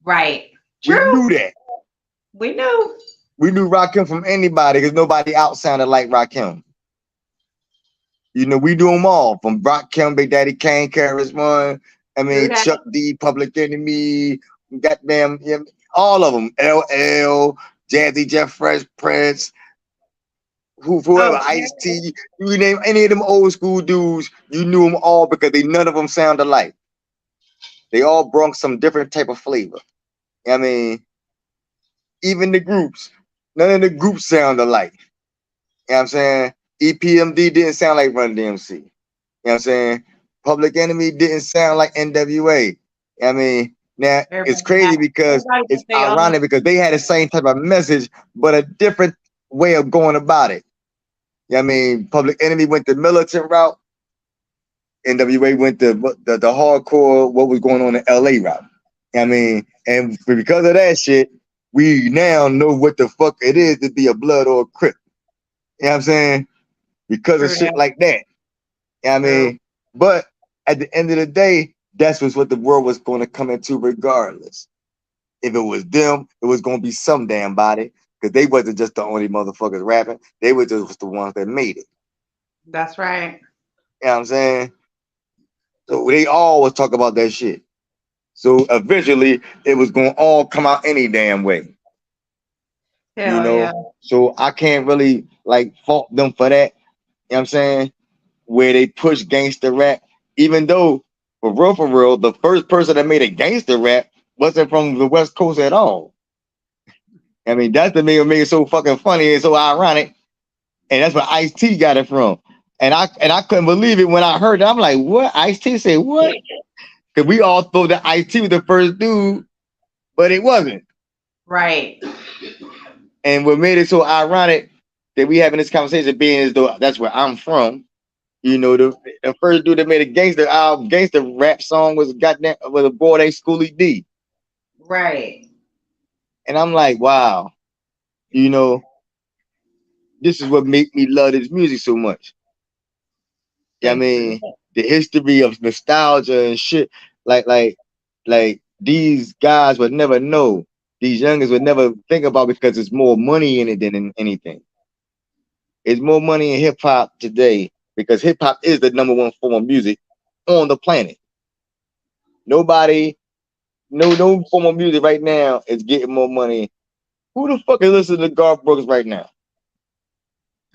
Right. We True. knew that. We knew. We knew Rakim from anybody because nobody out sounded like Rakim. You know, we do them all from Rakim, Big Daddy Kane, Karis One. I True mean, that. Chuck D, Public Enemy, goddamn, yeah, all of them. LL, Jazzy Jeff Fresh Prince, whoever, Oh, Ice T. You name any of them old school dudes, you knew them all because none of them sound alike. They all brought some different type of flavor. I mean, even the groups, none of the groups sound alike. You know what I'm saying? EPMD didn't sound like Run DMC. You know what I'm saying? Public Enemy didn't sound like NWA. I mean, now it's everybody got crazy because everybody got it's their own. ironic because they had the same type of message, but a different way of going about it. You know what I mean, Public Enemy went the militant route, NWA went the hardcore, what was going on in LA route. I mean, and because of that shit, we now know what the fuck it is to be a blood or a crip. You know what I'm saying? Because of True shit that. like that. You know what I True. mean? But at the end of the day, that's what the world was going to come into regardless. If it was them, it was going to be some damn body because they wasn't just the only motherfuckers rapping. They were just the ones that made it. That's right. You know what I'm saying? So they always talk about that shit. So eventually, it was going to all come out any damn way. You Hell yeah. know? So I can't really like fault them for that. You know what I'm saying? Where they push gangster rap, even though for real, the first person that made a gangster rap wasn't from the West Coast at all. I mean, that's the made it so fucking funny and so ironic, and that's where Ice T got it from. And I couldn't believe it when I heard it. I'm like, what? Ice T said what? Because we all thought that Ice T was the first dude, but it wasn't. Right. And what made it so ironic that we having this conversation being as though that's where I'm from. You know, the first dude that made a gangster rap song was goddamn with a boy named Schoolie D. Right. And I'm like, wow, you know, this is what make me love this music so much. Yeah, I Thank you for mean, that. the history of nostalgia and shit, like like like these guys would never know. These youngers would never think about because there's more money in it than in anything. There's more money in hip hop today because hip hop is the number one form of music on the planet. Nobody, no form of music right now is getting more money. Who the fuck is listening to Garth Brooks right now?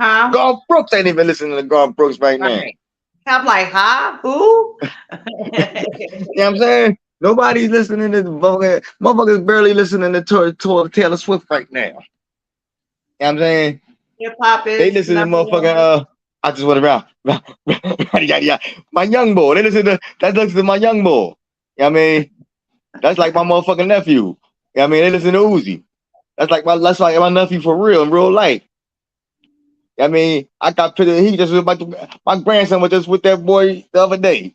Huh? Garth Brooks ain't even listening to Garth Brooks right now. Right. I'm like, huh? Who? You know what I'm saying? Nobody's listening to the motherfuckers barely listening to Taylor Swift right now. You know what I'm saying? Hip hop They is listen to number one. motherfucking I just went around. Yeah. My young boy. They listen to that listen to my young boy. You know what I mean? That's like my motherfucking nephew. You know what I mean? They listen to Uzi. That's like my nephew for real in real life. I mean, I got pictures. He just was about to, my grandson was just with that boy the other day.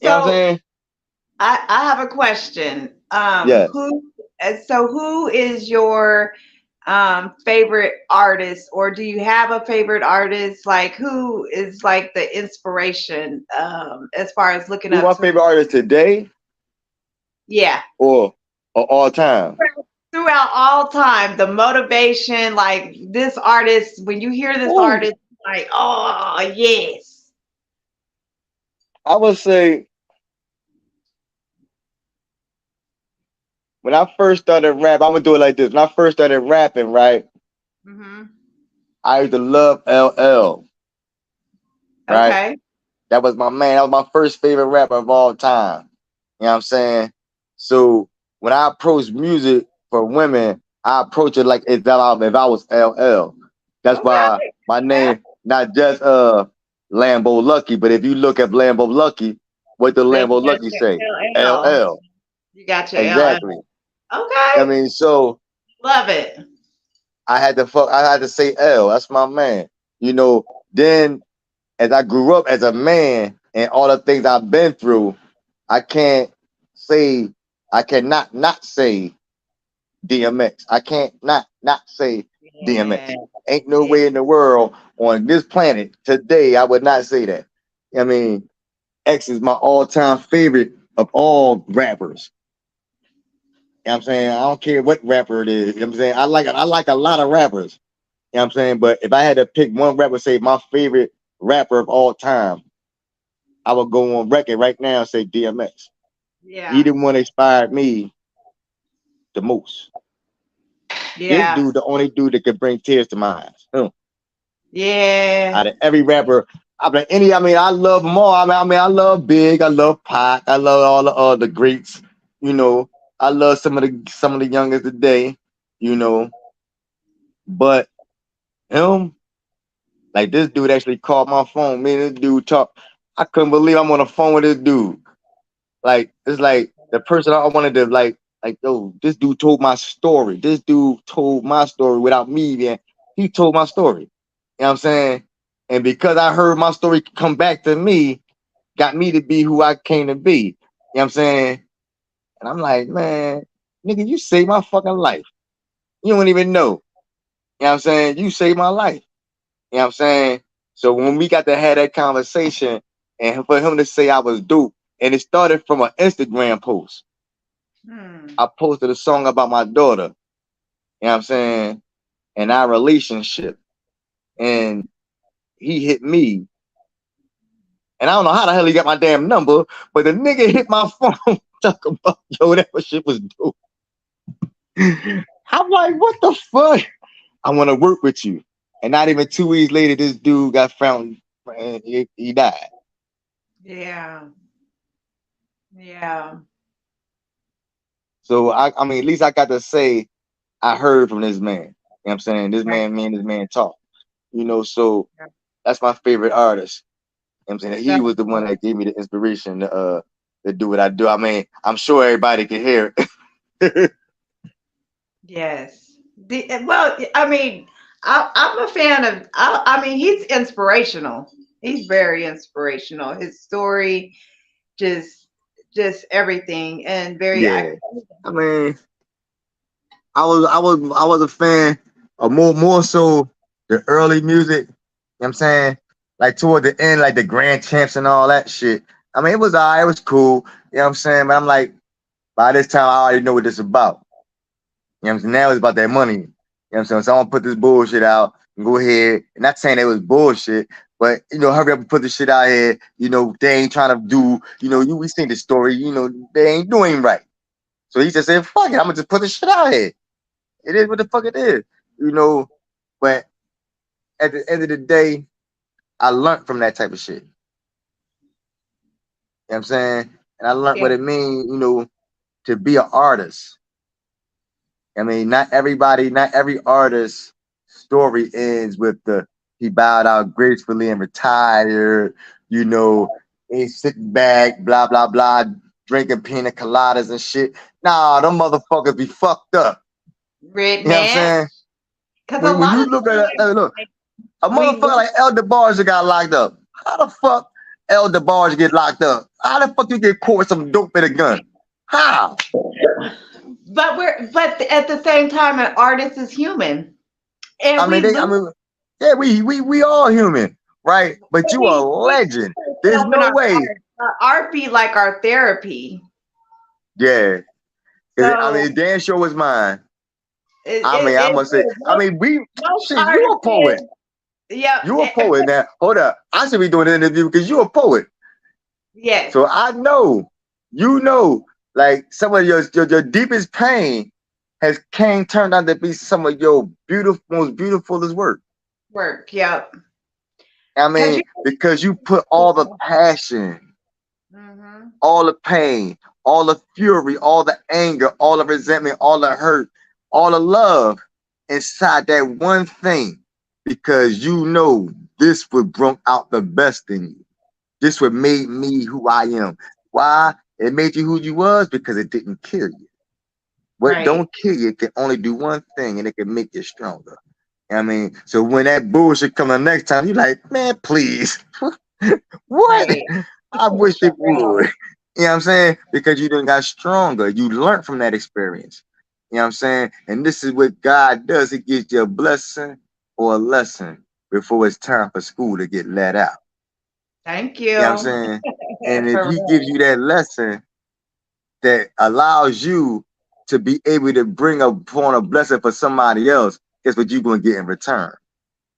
You know what I'm So saying? I have a question. Yes. Who is your favorite artist, or do you have a favorite artist? Like, who is like the inspiration as far as looking Who up my to? favorite artist today Yeah, or all time? throughout all time, the motivation, like this artist, when you hear this Ooh, artist, like, oh yes. I would say when I first started rap, I'm gonna do it like this. When I first started rapping, right, Hmm. I used to love LL, right? Okay. That was my man. That was my first favorite rapper of all time. You know what I'm saying? So when I approach music for women, I approach it like if I was LL. That's Okay. why my name not just Lambo Lucky, but if you look at Lambo Lucky, what the They Lambo catch Lucky it. say? LL. LL. You got your LM. Exactly. I Okay. mean, so Love it. I had to say L. That's my man. You know, then as I grew up as a man and all the things I've been through, I can't say I cannot not say DMX. I can't not say Yeah. DMX. Ain't no Yeah. way in the world on this planet today I would not say that. I mean, X is my all-time favorite of all rappers. You know what I'm saying? I don't care what rapper it is. You know what I'm saying? I like a lot of rappers. You know what I'm saying? But if I had to pick one rapper, say my favorite rapper of all time, I would go on record right now and say DMX. He Yeah. the one that inspired me the most. This Yeah. dude, the only dude that could bring tears to my eyes. Yeah. Out of every rapper, I mean, I love them all. I love Big, I love Pac, I love all the other greats. You know, I love some of the youngest today. You know, but him, like this dude actually called my phone. Me and this dude talk. I couldn't believe I'm on the phone with this dude. Like it's like the person I wanted to like yo, this dude told my story. This dude told my story without me even. He told my story. You know what I'm saying? And because I heard my story come back to me, got me to be who I came to be. You know what I'm saying? And I'm like, man, nigga, you saved my fucking life. You don't even know. You know what I'm saying? You saved my life. You know what I'm saying? So when we got to have that conversation and for him to say I was dope, and it started from an Instagram post. Hmm. I posted a song about my daughter, you know what I'm saying, and our relationship. And he hit me. And I don't know how the hell he got my damn number, but the nigga hit my phone talking about, yo, that shit was dope. I'm like, what the fuck? I want to work with you. And not even 2 weeks later, this dude got found and he died. Yeah. Yeah. So I mean, at least I got to say I heard from this man. You know what I'm saying? This Right. man, me and this man talk. You know, so that's my favorite artist. You know what I'm saying? He That's was the one good. that gave me the inspiration to do what I do. I mean, I'm sure everybody can hear it. Yes. Well, I mean, I'm a fan of. I mean, he's inspirational. He's very inspirational. His story, just, just everything, and very Yeah. accurate. I mean, I was a fan of more so the early music. You know what I'm saying? Like toward the end, like the Grand Champs and all that shit. I mean, it was alright, it was cool. You know what I'm saying? But I'm like, by this time I already know what this is about. You know what I'm saying? Now it's about that money. You know what I'm saying? So I'm gonna put this bullshit out and go ahead. And not saying it was bullshit, but you know, hurry up and put this shit out here. You know, they ain't trying to do, we seen the story, they ain't doing right. So he just said, fuck it, I'm gonna just put this shit out here. It is what the fuck it is. You know, but at the end of the day, I learned from that type of shit. You know what I'm saying? And I learned Yeah. what it means, to be an artist. I mean, not every artist's story ends with the he bowed out gracefully and retired, you know, he's sitting back, blah, blah, blah, drinking pina coladas and shit. Nah, them motherfuckers be fucked up. Red You know what I'm man. saying? Because a When lot you of look at it, look, like, a I mean, motherfucker like Elder Barge got locked up. How the fuck Elder Barge get locked up? How the fuck you get caught with some dope in a gun? How? but at the same time, an artist is human, and I mean, we lose. yeah, we all human, right? But you a We legend. lose There's ourselves in no our way. art. Our art be like our therapy. Yeah, 'cause, I So mean, Dan show was mine. I mean, I it must say, is. I mean, Most shit, you artists a poet. is. Yep. You a poet now. Hold up, I should be doing an interview because you a poet. Yes. So I know, like some of your deepest pain has turned out to be some of your most beautifulest work. Work. Yep. I Because mean, you. because you put all the passion, Hmm. all the pain, all the fury, all the anger, all the resentment, all the hurt, all the love inside that one thing, because this would bring out the best in you. This would made me who I am. Why? It made you who you was because it didn't kill you. What Right. don't kill you can only do one thing, and it can make you stronger. I mean, so when that bullshit come the next time, you like, man, please, what? Right. I wish For it real. would. You know what I'm saying? Because you done got stronger. You learned from that experience. You know what I'm saying? And this is what God does. He gives you a blessing or a lesson before it's time for school to get let out. Thank You know what I'm you. saying? And if For he gives real. you that lesson that allows you to be able to bring upon a blessing for somebody else, guess what you're gonna get in return?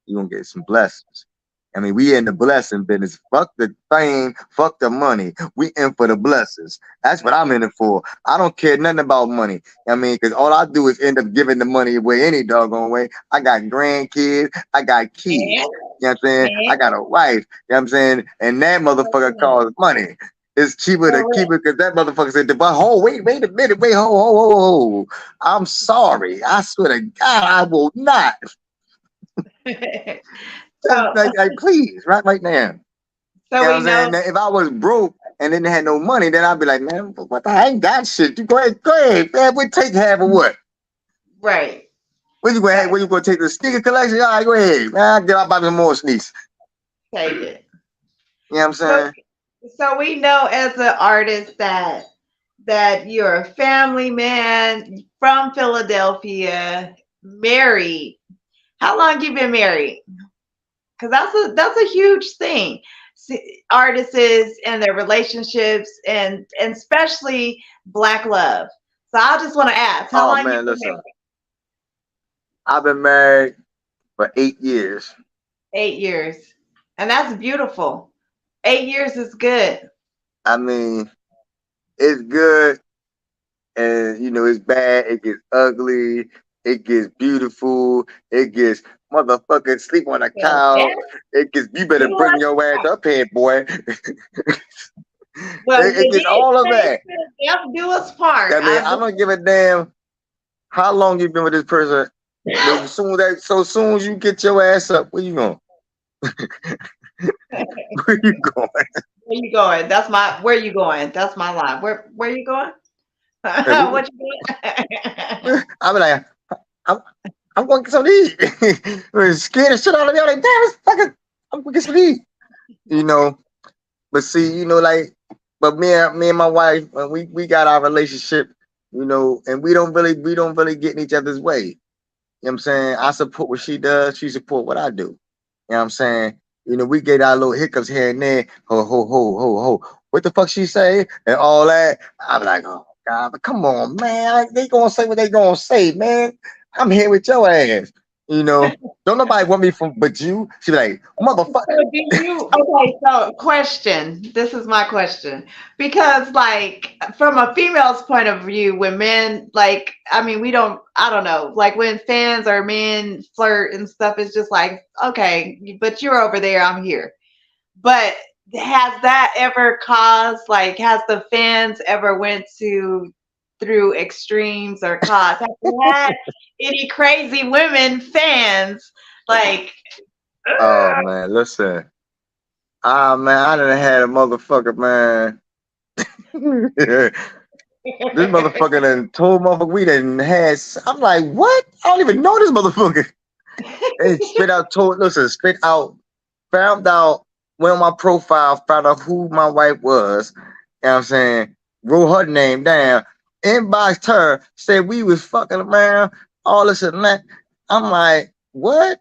You're gonna get some blessings. I mean, we in the blessing business. Fuck the fame, fuck the money. We in for the blessings. That's what I'm in it for. I don't care nothing about money. I mean, because all I do is end up giving the money away any doggone way. I got grandkids, I got And, kids. You know what I'm saying? I and, got a wife. You know what I'm saying? And that motherfucker costs money. It's cheaper to for keep real. it because that motherfucker said, but oh, wait a minute, wait, ho. I'm sorry. I swear to God, I will not. Just So, like please, right now. so You know what we I'm know, saying? Now, if I was broke and didn't have no money, then I'd be like, man, what the I ain't got shit. You go ahead, man. We take half of what? right. Where you gonna Got have? Where you gonna take the sneaker collection? All right, go ahead, man. I'll get out buy some more sneaks. to take it. You know what I'm So, saying? so we know as an artist that you're a family man from Philadelphia, married. How long you been married? Because that's a huge thing. Artists and their relationships and especially black love. So I just want to ask, how Oh long you man, been listen. married? I've been married for 8 years. 8 years, and that's beautiful. 8 years is good. I mean, it's good and it's bad. It gets ugly. It gets beautiful. It gets motherfucking sleep on the Well, couch. that It gets you better do bring us your ass part. up here, boy. Well, It you gets did all of say that. death do us part. I mean, I don't give a damn how long you've been with this person. But so soon as you get your ass up, where you going? Where you going? Where you going? That's my. Where you going? That's my line. Where you going? Like, What you doing? I be like, I'm, I'm going to get some to eat. Scared the shit out of me. I'm like, damn, it's fucking, I'm going to get some to eat. You know, but see, but me and my wife, we got our relationship, and we don't really get in each other's way. You know what I'm saying? I support what she does. She support what I do. You know what I'm saying? We get our little hiccups here and there. Ho, ho, ho, ho, ho. What the fuck she say? And all that. I'm like, oh, God, but come on, man. They going to say what they going to say, man. I'm here with your ass. You know, don't nobody want me from but you. She be like, motherfucker. So do you, okay, so question. This is my question. Because like from a female's point of view, when men like I mean we don't I don't know, like when fans or men flirt and stuff, it's just like, okay, but you're over there, I'm here. But has that ever caused like has the fans ever went to through extremes or caused have you had any crazy women fans like Oh man, listen. Ah man, I done had a motherfucker, man. This motherfucker done told motherfucker we done had. I'm like, what? I don't even know this motherfucker. And spit out, found out, went on my profile, found out who my wife was. You know what I'm saying? Wrote her name down, inboxed her, said we was fucking around, all this and that. I'm like, what?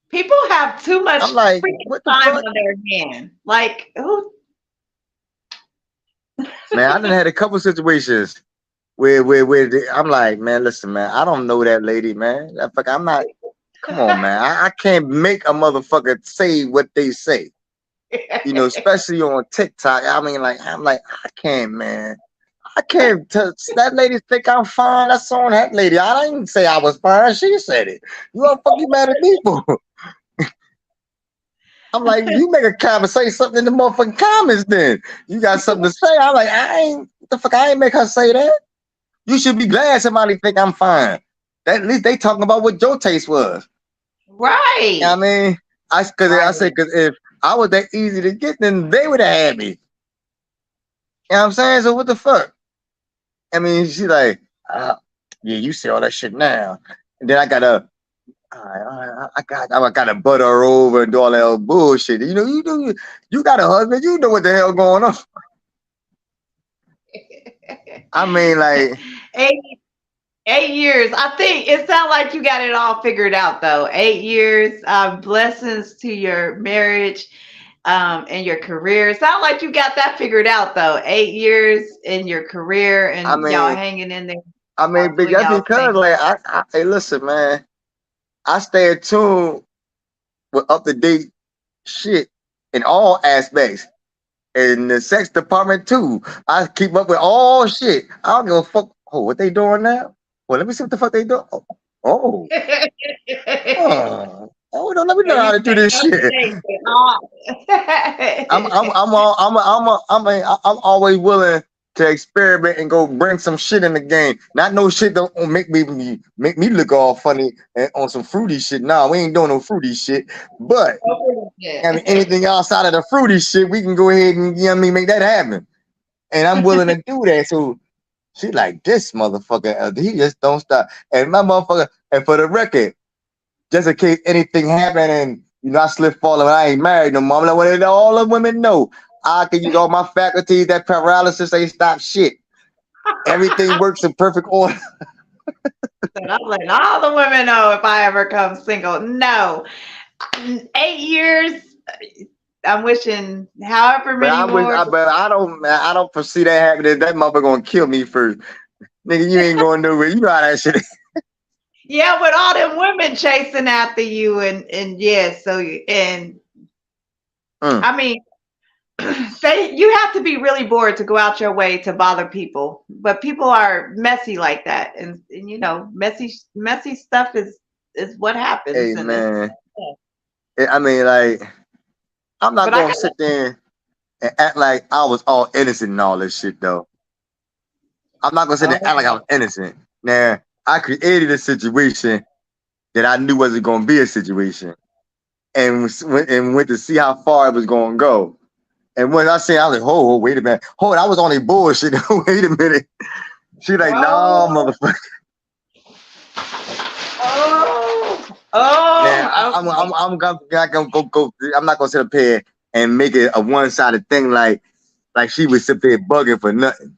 people have too much I'm like, freaking what the time fuck? on their hand. Like, who? Man, I done had a couple situations where I'm like, man, listen, man, I don't know that lady, man. I'm not. Come on, man. I can't make a motherfucker say what they say. Especially on TikTok. I mean, like, I'm like, I can't, man. I can't touch that lady think I'm fine. That's on that lady. I didn't say I was fine. She said it. You want fucking mad at me for? I'm like, you make a comment, say something in the motherfucking comments then. You got something to say. I'm like, what the fuck, I ain't make her say that. You should be glad somebody think I'm fine. At least they talking about what your taste was. You know Right. what I mean? I Right. said, cause if I was that easy to get, then they would have had me. You know what I'm saying? So what the fuck? I mean, she like, yeah, you say all that shit now, and then I gotta, I gotta butter her over and do all that old bullshit. You know, you got a husband, you know what the hell going on. I mean, like, 8 years. I think it sounds like you got it all figured out though. 8 years. Blessings to your marriage and your career. It sounds like you got that figured out though. 8 years in your career I and y'all mean, hanging in there, big doing that's y'all because, thing. like, hey, listen, man, I stay in tune with up to date shit in all aspects. In the sex department too. I keep up with all shit. I don't give a fuck. Oh, what they doing now? Well, let me see what the fuck they do. Oh, oh, no, let me So learn how you to do stay this up to shit. date with all. I'm always willing to experiment and go bring some shit in the game. Not no shit that will make me look all funny and on some fruity shit. Nah, we ain't doing no fruity shit. But I mean, anything outside of the fruity shit, we can go ahead and, you know what I mean, make that happen. And I'm willing to do that. So she like, this motherfucker, he just don't stop. And my motherfucker, and for the record, just in case anything happened and I slip fall and I ain't married no more, I'm like, well, all the women know I can use all my faculties. That paralysis ain't stop shit. Everything works in perfect order. And I'm letting all the women know if I ever come single. No, 8 years. I'm wishing however But many more. I don't foresee that happening. That motherfucker gonna kill me first. Nigga, you ain't going nowhere. You know how that shit is. Yeah, with all them women chasing after you, and yes, so and Mm. I mean, say you have to be really bored to go out your way to bother people, but people are messy like that, and messy stuff is what happens, Hey and it's. man, I mean, like, I'm not But I gonna got. sit there and act like I was all innocent and all this shit though. I'm not gonna sit there and act like I was Oh, innocent. Now, I created a situation that I knew wasn't gonna be a situation, and went to see how far it was gonna go. And when I say, I was like, oh, wait a minute, hold, I was on a bullshit. Wait a minute. She like, no, oh, motherfucker. oh, Now, oh. Okay. not gonna go. I'm not gonna sit up here and make it a one sided thing like she was sit there bugging for nothing.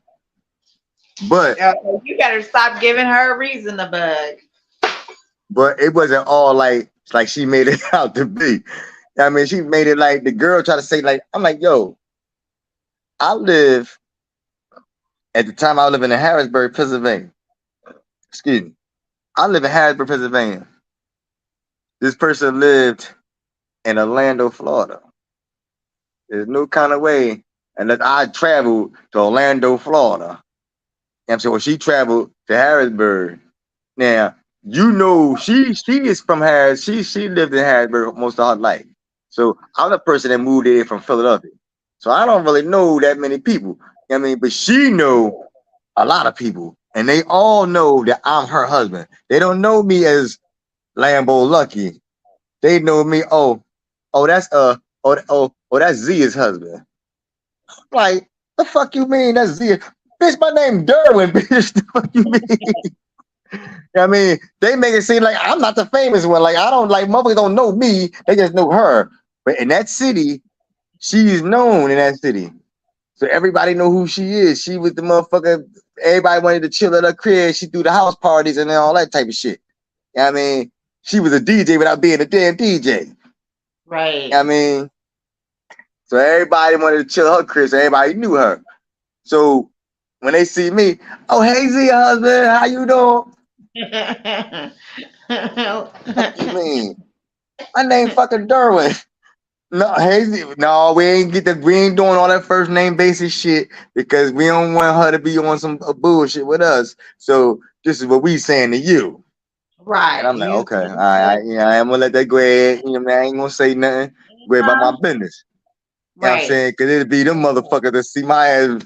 But You better stop giving her a reason to bug. it wasn't all like she made it out to be. I mean, she made it like the girl tried to say, like, I'm like, yo, I live at the time I was living in Harrisburg, Pennsylvania. Excuse me. I live in Harrisburg, Pennsylvania. This person lived in Orlando, Florida. There's no kind of way unless I traveled to Orlando, Florida. And so she traveled to Harrisburg. Now, she is from Harris. She lived in Harrisburg most of her life. So I'm the person that moved there from Philadelphia. So I don't really know that many people. I mean, but she know a lot of people. And they all know that I'm her husband. They don't know me as Lambo Lucky. They know me, that's that's Zia's husband. Like, the fuck you mean that's Zia? Bitch, my name Derwin, bitch. The fuck you mean? I mean, they make it seem like I'm not the famous one. Like, I don't like motherfuckers don't know me, they just know her. But in that city, she's known in that city. So everybody know who she is. She was the motherfucker. Everybody wanted to chill at her crib. She threw the house parties and all that type of shit. I mean, she was a DJ without being a damn DJ. I Right. mean, so everybody wanted to chill at her crib. So everybody knew her. So when they see me, oh hey Z husband, how you doing? Fuck you mean? My name fucking Derwin. No, Hazy. No, we ain't doing all that first name basis shit because we don't want her to be on some bullshit with us. So this is what we saying to you. And Right. I'm like, You okay, all right, yeah, I am gonna let that go ahead. You know, man, I ain't gonna say nothing. Go ahead about my know? business. You know what I'm Right. saying? Cause it'd be them motherfuckers that see my ass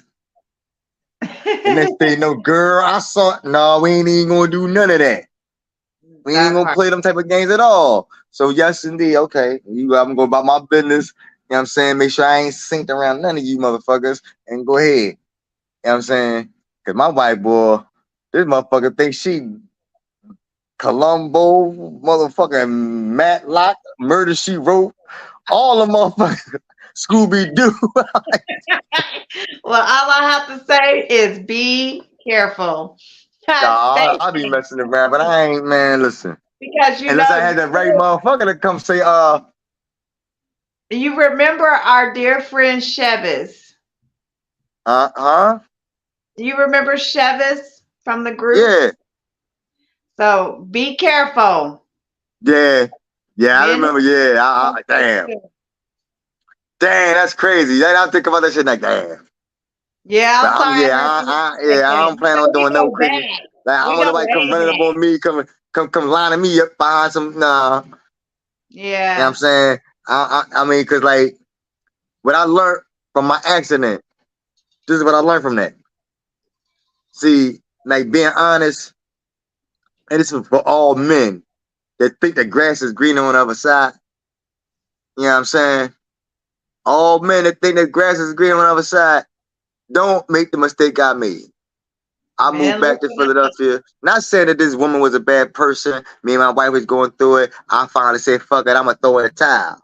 and they say, no, girl, I saw it. No, we ain't even gonna do none of that. We ain't That gonna part. play them type of games at all. So yes, indeed, okay. I'm going about my business. You know what I'm saying? Make sure I ain't synced around none of you motherfuckers and go ahead. You know what I'm saying? Cause my white boy, this motherfucker thinks she Columbo, motherfucking Matlock, Murder She Wrote, all the motherfuckers, Scooby Doo. Well, all I have to say is be careful. Nah, Stay I be safe messing around, but I ain't, man. Listen, because unless I had the right motherfucker to come say, you remember our dear friend Chevis. huh, You remember Chevis from the group? yeah, So be careful. yeah, yeah. I Men, remember, yeah. Damn, that's crazy. I think about that shit like, damn. yeah, But I'm sorry I had to like yeah, I that. don't plan on We doing no go crazy. back. Like, I don't We want go nobody come way running up back. on me, come lining me up behind some. Nah, you know what I'm Yeah, saying? I mean, cause like what I learned from my accident, this is what I learned from that. See, like being honest, and this is for all men that think the grass is greener on the other side. You know what I'm saying? All men that think the grass is greener on the other side, don't make the mistake I made. I moved man, back to listen up. Philadelphia. Not saying that this woman was a bad person. Me and my wife was going through it. I finally said, fuck it, I'm gonna throw in a towel.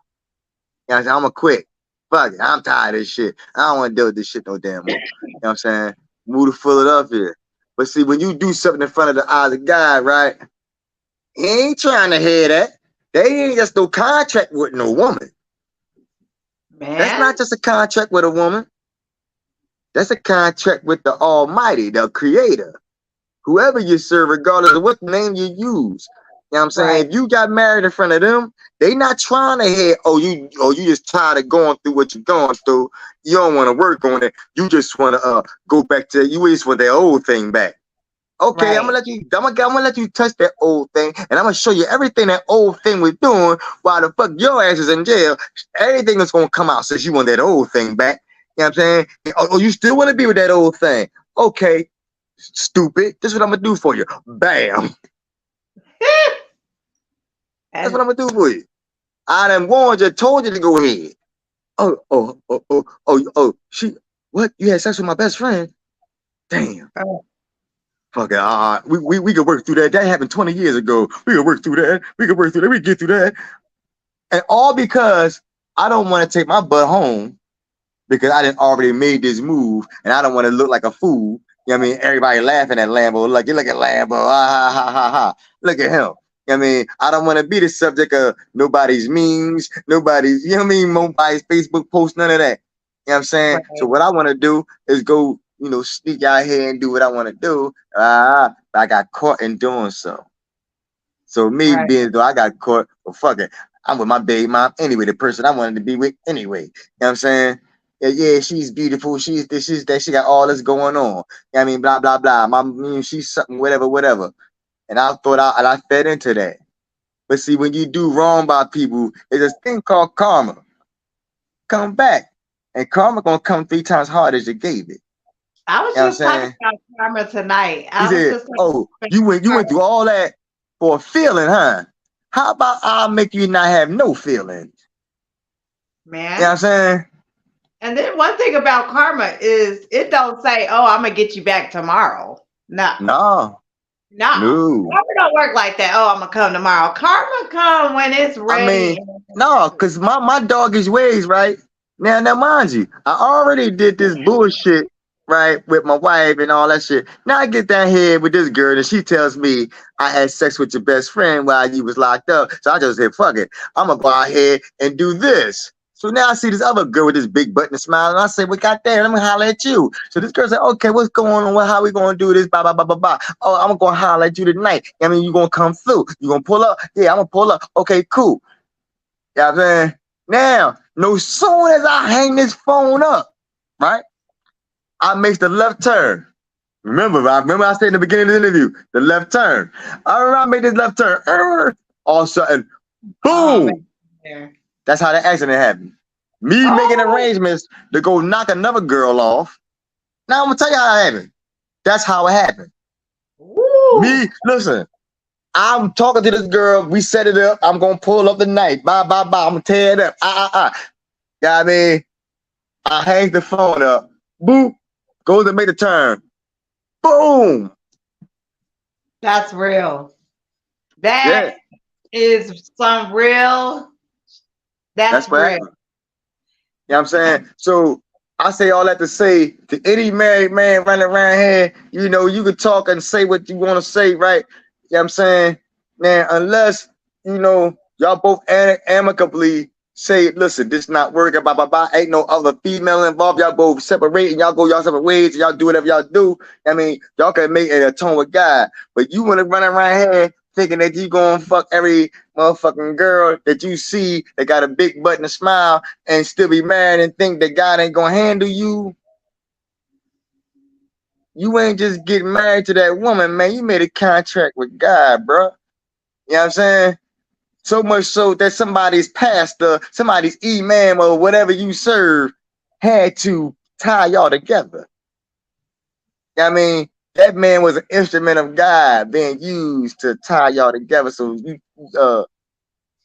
You know what I'm saying? I'm gonna quit. Fuck it. I'm tired of this shit. I don't wanna deal with this shit no damn more. You know what I'm saying? Move to Philadelphia. But see, when you do something in front of the eyes of God, right? He ain't trying to hear that. They ain't just no contract with no woman. That's Man, not just a contract with a woman. That's a contract with the Almighty, the Creator. Whoever you serve, regardless of what name you use. You know what I'm saying? right, If you got married in front of them, they not trying to hear, you just tired of going through what you're going through. You don't want to work on it. You just want to go back to you just want that old thing back. Okay, right. I'm gonna let you touch that old thing, and I'm gonna show you everything that old thing was doing while the fuck your ass is in jail. Everything that's gonna come out since you want that old thing back. You know what I'm saying? You still want to be with that old thing. Okay, stupid. This is what I'm gonna do for you. Bam. That's what And I'm gonna do for you. I done warned you, told you to go ahead. She, what? You had sex with my best friend? Damn. Fuck it. We could work through that. That happened 20 years ago. We could work through that. We could work through that. We could get through that. And all because I don't want to take my butt home because I didn't already made this move and I don't want to look like a fool. You know what I mean? Everybody laughing at Lambo. Like, you look at Lambo. Ah, ha, ha, ha, ha. Look at him. You know what I mean? I don't want to be the subject of nobody's memes, nobody's, you know what I mean? Nobody's Facebook post, none of that. You know what I'm saying? So right, what I want to do is go, sneak out here and do what I want to do. But I got caught in doing so. So me right. being though I got caught, well, fuck it. I'm with my baby mom anyway, the person I wanted to be with anyway. You know what I'm saying? Yeah, yeah, she's beautiful. She's this, she's that. She got all this going on. You know what I mean, blah blah blah. She's something, whatever, whatever. And I fed into that. But see, when you do wrong by people, there's a thing called karma. Come back, and karma gonna come 3 times harder as you gave it. I was You know what I'm just talking saying? about karma tonight. He I was said, just talking "Oh, about you went karma. through all that for a feeling, huh? How about I'll make you not have no feelings?" You know what I'm Man. saying? And then one thing about karma is it don't say, "Oh, I'm gonna get you back tomorrow." No, No, no, no. karma don't work like that. Oh, I'm gonna come tomorrow. Karma come when it's I ready. mean, no, because my doggish ways, right? Now, mind you, I already did this bullshit, right, with my wife and all that shit. Now I get down here with this girl and she tells me I had sex with your best friend while you was locked up. So I just said, fuck it. I'm gonna go out here and do this. So now I see this other girl with this big button and smile, and I say, well, goddamn, let me holler at you. So this girl said, okay, what's going on? Well, how we gonna do this? Blah, blah, blah, blah, blah. Oh, I'm gonna holler at you tonight. I mean, you gonna come through. You gonna pull up? Yeah, I'm gonna pull up. Okay, cool. You know what I'm saying? Now, no soon as I hang this phone up, right? I make the left turn. Remember I said in the beginning of the interview, the left turn. All right, I made this left turn. All of a sudden, Oh man. boom. That's how the accident happened. Me making Oh, arrangements to go knock another girl off. Now I'm gonna tell you how it happened. That's how it happened. woo. Me, listen, I'm talking to this girl. We set it up. I'm gonna pull up the night. Bye, bye, bye. I'm gonna tear it up. You know what I mean? I hang the phone up. Boop. goes to make the turn. Boom. That's real. Yeah, That is some real. that's That's what real. happened. You know what I'm saying? So I say all that to say to any married man running around here, you can talk and say what you want to say, right? You know what I'm saying? Man, unless, y'all both amicably say, listen, this not working, blah, blah, blah. Ain't no other female involved. Y'all both separate and y'all go y'all separate ways and y'all do whatever y'all do. I mean, y'all can make an atone with God. But you want to run around here thinking that you going to fuck every motherfucking girl that you see that got a big butt and a smile and still be married and think that God ain't gonna handle you. You ain't just getting married to that woman, man. You made a contract with God, bro. You know what I'm saying? So much so that somebody's pastor, somebody's imam or whatever you serve had to tie y'all together. You know what I mean? That man was an instrument of God being used to tie y'all together. So you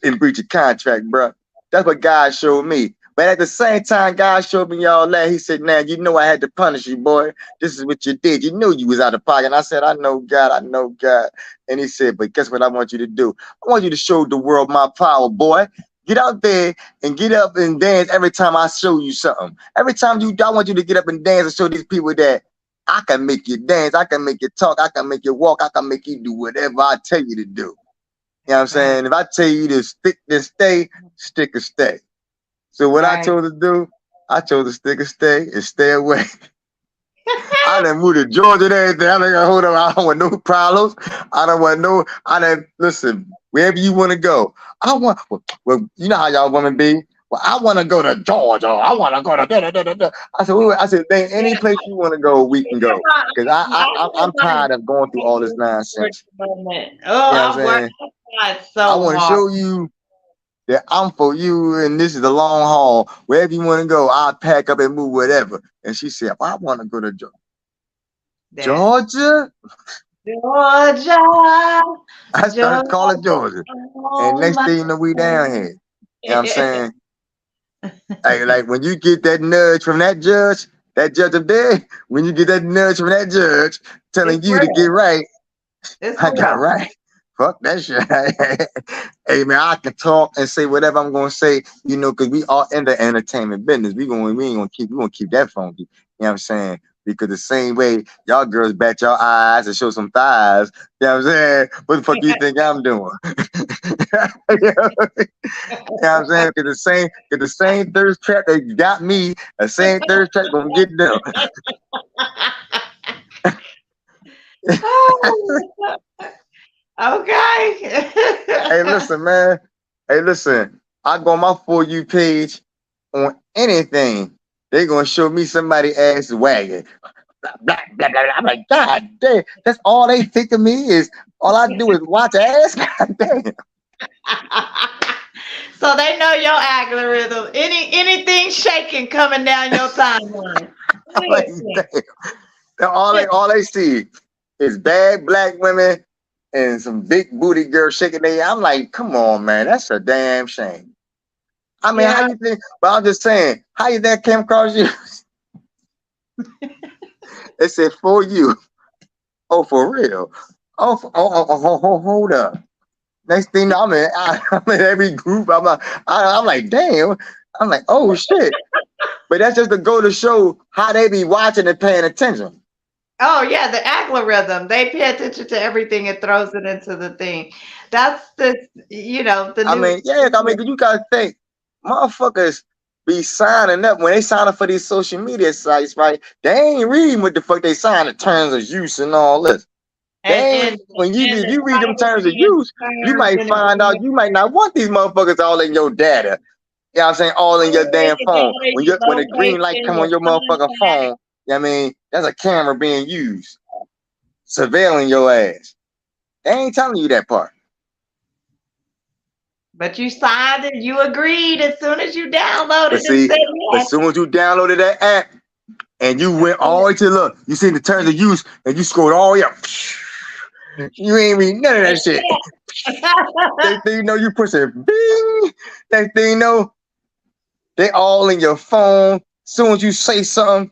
in breach of contract, bro. That's what God showed me. But at the same time, God showed me y'all that. He said, "Now you know I had to punish you, boy. This is what you did. You knew you was out of pocket." And I said, "I know God. I know God." And he said, "But guess what? I want you to do. I want you to show the world my power, boy. Get out there and get up and dance every time I show you something. Every time I want you to get up and dance and show these people that I can make you dance. I can make you talk. I can make you walk. I can make you do whatever I tell you to do." You know what I'm Right. saying? If I tell you to stick and stay, stick and stay. So what I Right. chose to do, I chose to stick and stay away. I done moved to Georgia and everything. I done hold on, I don't want no problems. I done listen, wherever you want to go. Well, you know how y'all women be. Well, I want to go to Georgia. I want to go to da, da, da, da, da. I said, "There ain't any place you want to go, we can go. Because I'm tired of going through all this nonsense. Oh, You know what I'm I worked saying? I so want to hard. show you that I'm for you and this is the long haul. Wherever you want to go, I'll pack up and move whatever." And she said, "Well, I want to go to That Georgia." Georgia, I started Georgia, calling Georgia. And oh next my thing you know, we down God. here. You know what I'm saying? Like when you get that nudge from that judge up there, when you get that nudge from that judge It's telling you to get real. right, It's I got real. right. Fuck that shit. Hey man, I can talk and say whatever I'm gonna say, because we are in the entertainment business. We gonna keep that funky. You know what I'm saying? Because the same way y'all girls bat your eyes and show some thighs, you know what I'm saying? What the fuck you think I'm doing? You know what I'm saying? Because the same thirst trap that got me, the same thirst trap gonna get them. Hey, Okay. listen, man. Hey, listen. I go on my For You page on anything. They gonna show me somebody ass wagging. Blah, blah, blah, blah, blah. I'm like, God damn. That's all they think of me is. All I do is watch ass. God damn. So they know your algorithm. Anything shaking coming down your timeline. I'm like, Listen. damn. All they see is bad black women and some big booty girls shaking their. I'm like, come on, man. That's a damn shame. I mean, how Yeah. you think? But I'm just saying, how you that came across you? It said For You. Oh, for real? Hold up. Next thing I'm in every group. I'm like, damn. I'm like, oh shit. But that's just to go to show how they be watching and paying attention. Oh yeah, the algorithm. They pay attention to everything and throws it into the thing. That's the I new. mean, yeah, I mean, 'cause you gotta think, motherfuckers be signing up when they sign up for these social media sites, right? They ain't reading what the fuck they sign in terms of use and all this. They and ain't and read when you and if the you read them terms of privacy and use, you terms might and find out agreements. you might not want these motherfuckers all in your data. You know what I'm saying? All in your Oh, damn your phone. data, When your the green light location, come your on your motherfucking contact. phone, you know what I mean, that's a camera being used, surveilling your ass. They ain't telling you that part. But you signed it, you agreed as soon as you downloaded But and see, said but yes. soon as you downloaded that app and you went all the way to look, you see the terms of use and you scrolled all the way up. You ain't read none of that shit. Next thing you know, you push it, bing. Next thing you know, they all in your phone. Soon as you say something,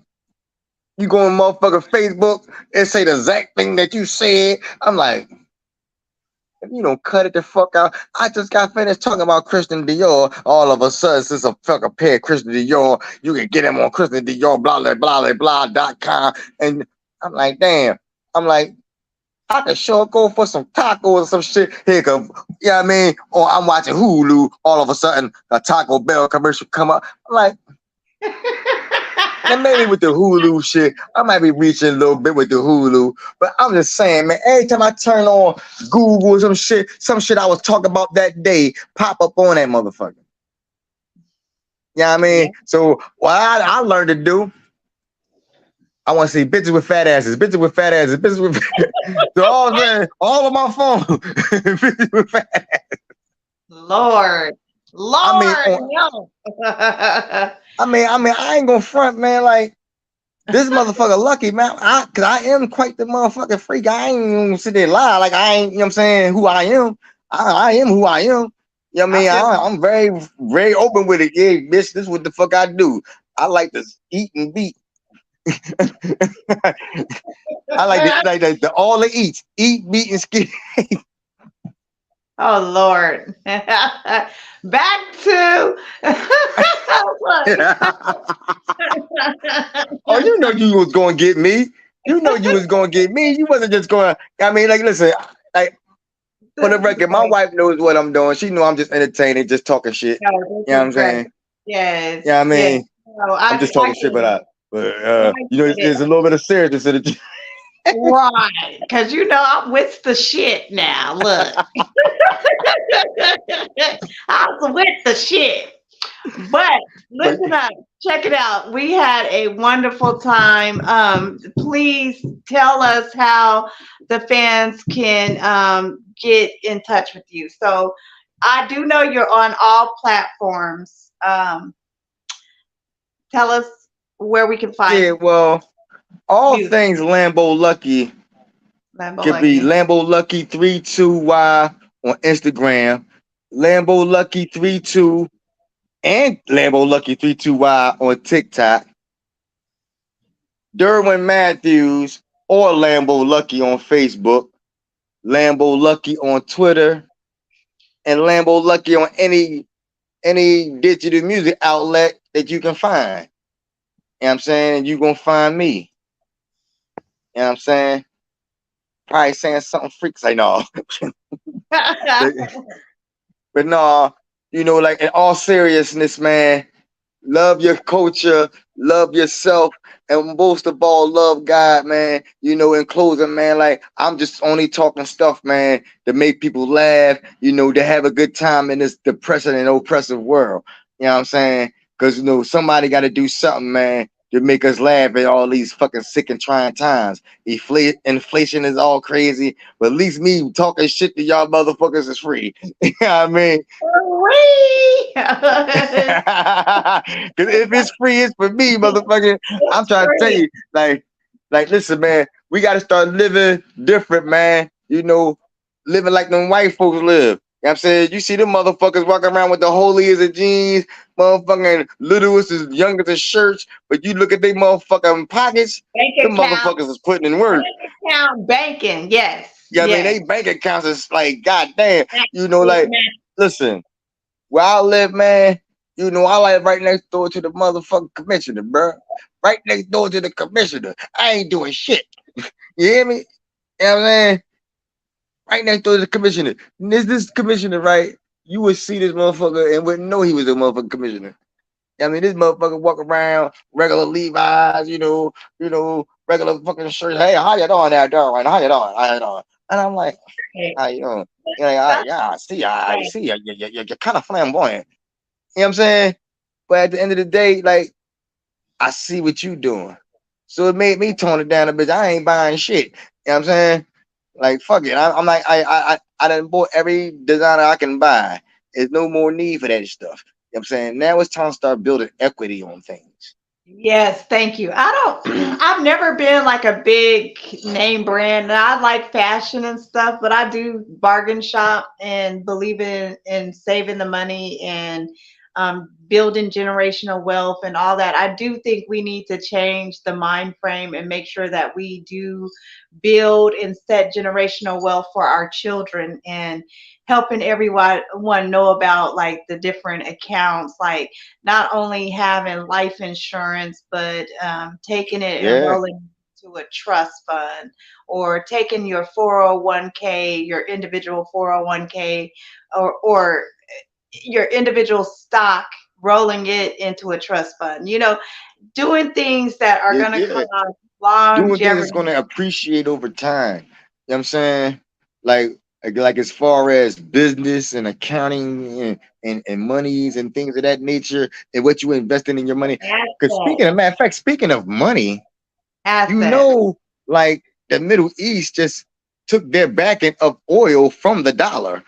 You go on motherfucker Facebook and say the exact thing that you said. I'm like, if you don't cut it the fuck out. I just got finished talking about Christian Dior. All of a sudden, since a fucking pair of Christian Dior, you can get him on Christian Dior, blah.com. And I'm like, damn. I'm like, I can sure go for some tacos or some shit. Here come, you know what I mean? Or I'm watching Hulu. All of a sudden, a Taco Bell commercial come up. I'm like, and maybe with the Hulu shit, I might be reaching a little bit with the Hulu. But I'm just saying, man, every time I turn on Google or some shit I was talking about that day pop up on that motherfucker. You know what I Yeah. mean? So what I learned to do, I want to see bitches with fat asses, bitches with fat asses, bitches with so all of my phone, bitches with fat asses. Lord, I mean, Lord, on, no. I ain't gonna front, man. Like this motherfucker lucky, man. Cause I am quite the motherfucking freak. I ain't even gonna sit there and lie. Like I ain't, you know what I'm saying, who I am. I am who I am. You know what I I mean? feel I'm very, very open with it. Yeah, bitch, this is what the fuck I do. I like to eat and beat. I like the all the eats. Eat, beat, and skin. Oh Lord. Back to Oh, you know you was gonna get me. You know you was gonna get me. You wasn't just gonna. I mean, like, listen, like for this the is record, my great. wife knows what I'm doing. She know I'm just entertaining, just talking shit. No, You know this what is I'm great. saying? Yes, Yeah, I yes. mean, No, I'm just I talking get shit, but it. I you know, get it. there's a little bit of seriousness in it. Right. Because you know I'm with the shit now. Look. I'm with the shit. But But listen up, check it out. We had a wonderful time. Please tell us how the fans can get in touch with you. So I do know you're on all platforms. Tell us where we can yeah, find well, all you, things Lambo Lucky Lambo could be Lucky. Lambo Lucky 32Y on Instagram, Lambo Lucky 32 and Lambo Lucky 32Y on TikTok, Derwin Matthews or Lambo Lucky on Facebook, Lambo Lucky on Twitter, and Lambo Lucky on any digital music outlet that you can find. You know what I'm saying? And you gonna find me. You know what I'm saying? Probably saying something freaks I know. but, but no, you know, like in all seriousness, man, love your culture, love yourself, and most of all, love God, man. You know, in closing, man, like I'm just only talking stuff, man, to make people laugh, you know, to have a good time in this depressing and oppressive world. You know what I'm saying? Because, you know, somebody got to do something, man, to make us laugh at all these fucking sick and trying times. Inflation is all crazy, but at least me talking shit to y'all motherfuckers is free. You know what I mean? Free. Cause if it's free, it's for me, motherfucker. I'm It's trying to tell free. you, listen, man, we gotta start living different, man. You know, living like them white folks live. You know what I'm saying? You see them motherfuckers walking around with the holiest of jeans, motherfucking littlest as youngest as shirts, but you look at they motherfucking pockets, Bank them account. motherfuckers is putting in work. Bank account banking. Yes. Yeah, I mean, Yes. they bank accounts is like, goddamn, Max, you know, big like, Max. listen. Where I live, man, you know, I live right next door to the motherfucking commissioner, bro. Right next door to the commissioner. I ain't doing shit. You hear me? You know what I'm saying? Right next door to the commissioner. And this commissioner, right? You would see this motherfucker and wouldn't know he was a motherfucking commissioner. I mean, this motherfucker walk around regular Levi's, regular fucking shirts. Hey, how you doing there, Darwin? How you doing? How you doing? And I'm like, Okay. how you doing? Yeah, I Right. see. You're kind of flamboyant. You know what I'm saying? But at the end of the day, like I see what you doing. So it made me tone it down a bit. I ain't buying shit. You know what I'm saying? Like fuck it. I'm like I done bought every designer I can buy. There's no more need for that stuff. You know what I'm saying? Now it's time to start building equity on things. Yes, thank you. I don't, I've never been like a big name brand. And I like fashion and stuff, but I do bargain shop and believe in saving the money and building generational wealth and all that. I do think we need to change the mind frame and make sure that we do build and set generational wealth for our children, and helping everyone know about like the different accounts, like not only having life insurance, but taking it and Yeah, rolling to a trust fund, or taking your 401k, your individual 401k, or your individual stock, rolling it into a trust fund. Doing things that are yeah, going to yeah. cause Doing things that's longevity. gonna appreciate over time. You know what I'm saying? Like like as far as business and accounting and monies and things of that nature and what you investing in your money. Because Assets. speaking of matter of fact, speaking of money, you Assets. know, like the Middle East just took their backing of oil from the dollar.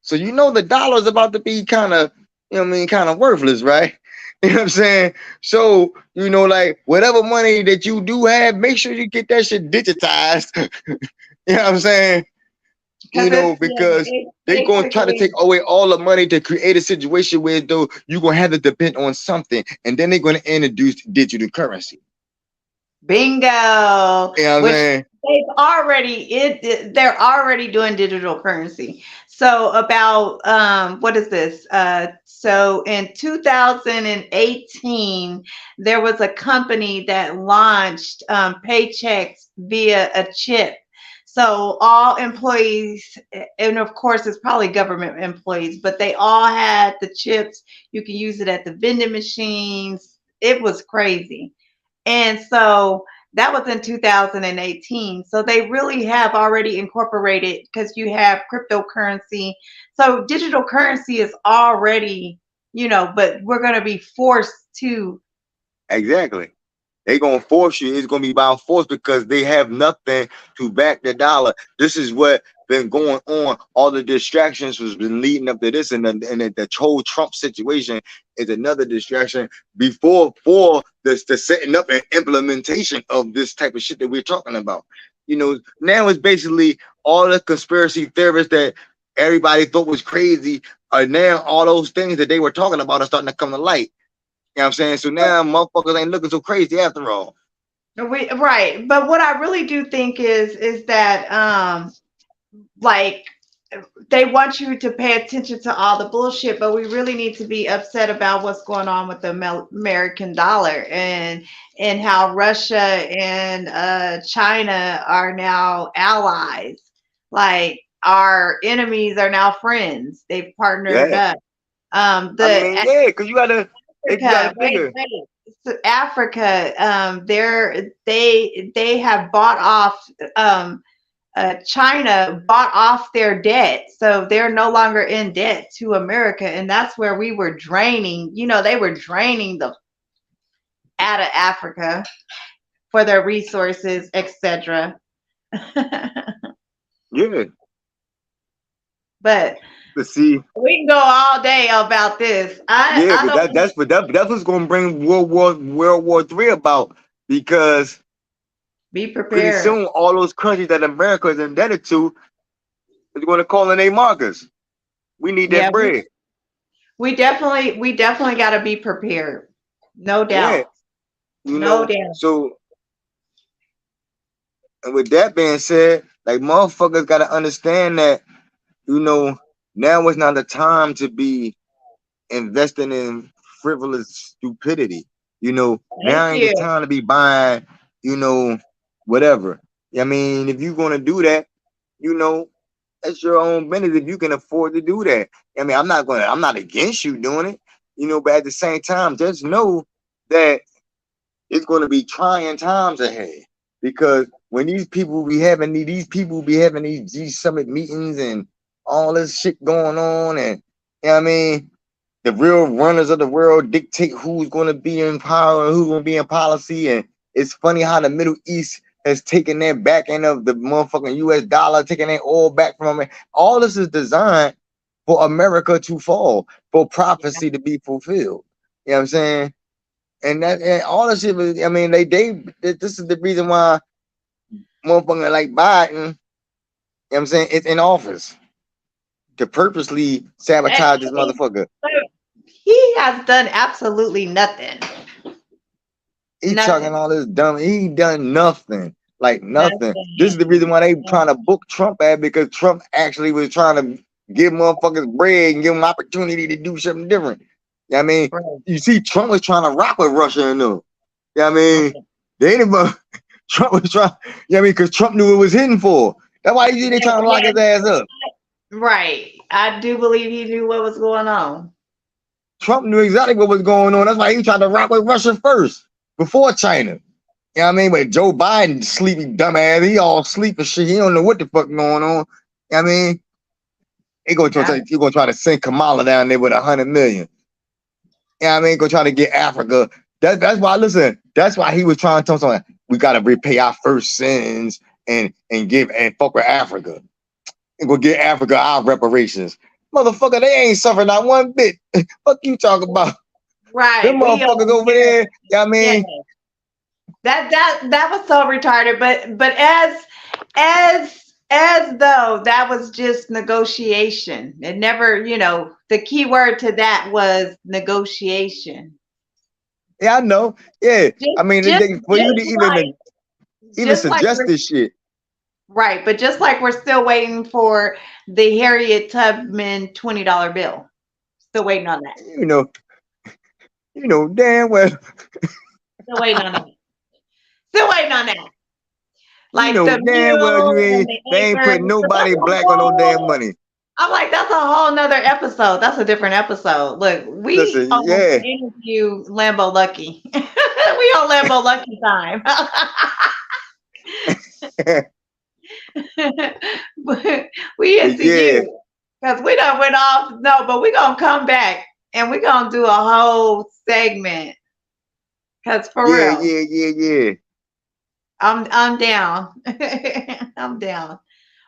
So you know the dollar is about to be kind of, you know what I mean, kind of worthless, right? You know what I'm saying? So, like whatever money that you do have, make sure you get that shit digitized. You know what I'm saying? Because it's, yeah, Because it they gonna try to basically take away all the money to create a situation where though you're gonna have to depend on something, and then they're gonna introduce digital currency. bingo, You know what I'm which saying? they're already doing digital currency. So about what is this? So in 2018, there was a company that launched paychecks via a chip. So all employees, and of course it's probably government employees, but they all had the chips. You can use it at the vending machines. It was crazy. And so that was in 2018. So they really have already incorporated, because you have cryptocurrency. So digital currency is already, but we're going to be forced to. Exactly. They gonna force you. It's gonna be by force because they have nothing to back the dollar. This is what been going on. All the distractions was been leading up to this, and the whole Trump situation is another distraction before for the setting up and implementation of this type of shit that we're talking about. Now it's basically all the conspiracy theorists that everybody thought was crazy are now all those things that they were talking about are starting to come to light. You know what I'm saying? So now motherfuckers ain't looking so crazy after all. Right. But what I really do think is that like they want you to pay attention to all the bullshit, but we really need to be upset about what's going on with the American dollar, and how Russia and China are now allies. Like our enemies are now friends. They've partnered Yeah. up. I The mean, yeah, because you gotta Africa, figure. so Africa, they have bought off. China bought off their debt, so they're no longer in debt to America, and that's where we were draining. They were draining the out of Africa for their resources, etc. Yeah. But But see, we can go all day about this. I yeah, I but don't that's what's gonna bring World War III about because be pretty prepared. soon all those countries that America is indebted to is gonna call in their markers. We need Yeah, that bread. we definitely got to be prepared. No Yeah. doubt. No doubt. So and with that being said, like motherfuckers gotta understand that, you know, now is not the time to be investing in frivolous stupidity. Thank Now ain't the you. time to be buying, you know, whatever. I mean, if you're gonna do that, you know, that's your own business if you can afford to do that. I mean, I'm not against you doing it, but at the same time, just know that it's gonna be trying times ahead. Because when these people be having these summit meetings and all this shit going on, and I mean the real runners of the world dictate who's going to be in power and who's going to be in policy. And it's funny how the Middle East has taken their backing of the motherfucking US dollar, taking their oil back from them. All this is designed for America to fall, for prophecy to be fulfilled. You know what I'm saying? And all this shit was, I mean, this is the reason why motherfucker like Biden, you know what I'm saying, it's in office to purposely Eh, sabotage this motherfucker. he has done absolutely nothing. He talking Nothing. all this dumb. He done nothing. Like nothing. This is the reason Nothing. why they trying to book Trump at, because Trump actually was trying to give motherfuckers bread and give them opportunity to do something different. You know what I mean? Right. You see, Trump was trying to rock with Russia and them. You know what I mean? Right. They ain't about Trump was trying, you know what I mean? Because Trump knew it was hidden for. That's why they Yeah, trying to lock yeah, his ass up. right. I do believe he knew what was going on. Trump knew exactly what was going on. That's why he tried to rock with Russia first, before China. You know what I mean? But Joe Biden, sleepy dumbass, he all sleep and shit. He don't know what the fuck going on. You know what I mean? He gonna try to send Kamala down there with 100 million. You know what I mean? Go try to get Africa. That's why, listen, that's why he was trying to tell someone, we gotta repay our first sins and give and fuck with Africa. And go get Africa our reparations. Motherfucker, they ain't suffering not one bit. Fuck you talking about? Them Right. We motherfuckers over over here. there, you know what I Yeah. mean? That was so retarded. But as though that was just negotiation. It never, the key word to that was negotiation. Yeah, I know. Yeah. Just I mean, just for you to just like even just like suggest we're this shit, right, but just like we're still waiting for the Harriet Tubman $20 bill. Still waiting on that. you know, damn well, Still waiting on that. Still waiting on that. you Like know the damn well mule and they the ain't acres. putting But that's nobody a black on no damn whole. money. I'm like, that's a whole nother episode. That's a different episode. Look, we Listen, on yeah. interview Lambo Lucky. We on Lambo Lucky time. But we But into yeah, you because we done went off. No, but we gonna come back and we gonna do a whole segment. Cause for yeah, real, yeah, yeah, yeah. I'm down. I'm down.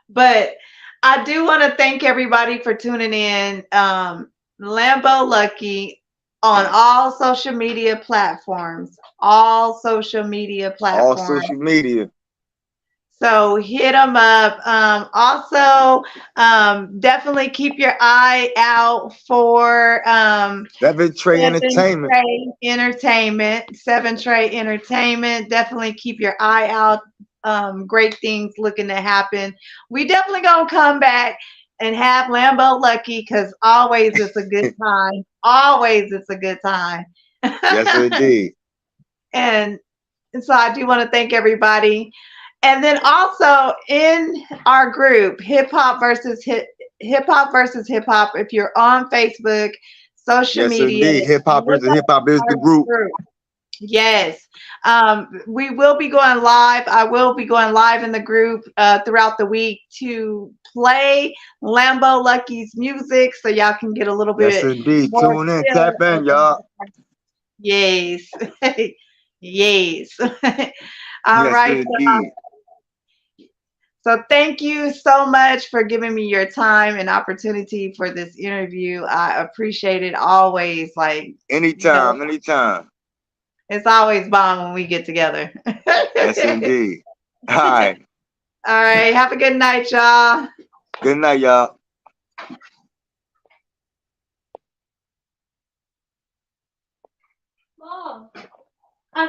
But I do want to thank everybody for tuning in. Lambo Lucky on all social media platforms. All social media All platforms. social media. So hit them up. Also, definitely keep your eye out for Seven Trey Seven Entertainment. Trey Entertainment. Seven Trey Entertainment. Definitely keep your eye out. Great things looking to happen. We definitely gonna come back and have Lambo Lucky because always it's a good time. Always it's a good time. Yes, indeed. and so I do want to thank everybody. And then also in our group, hip hop versus hip hop. If you're on Facebook, social Yes, media, indeed. Hip hop look versus up hip hop is the our group. group. Yes. We will be going live. I will be going live in the group throughout the week to play Lambo Lucky's music so y'all can get a little Yes, bit indeed. more Tune in, feel tap in, of the. y'all. Yes. Yes. All Yes, right. indeed. So thank you so much for giving me your time and opportunity for this interview. I appreciate it always. Like, Anytime, anytime. it's always bomb when we get together. Yes, indeed. All right. All right. Have a good night, y'all. Good night, y'all.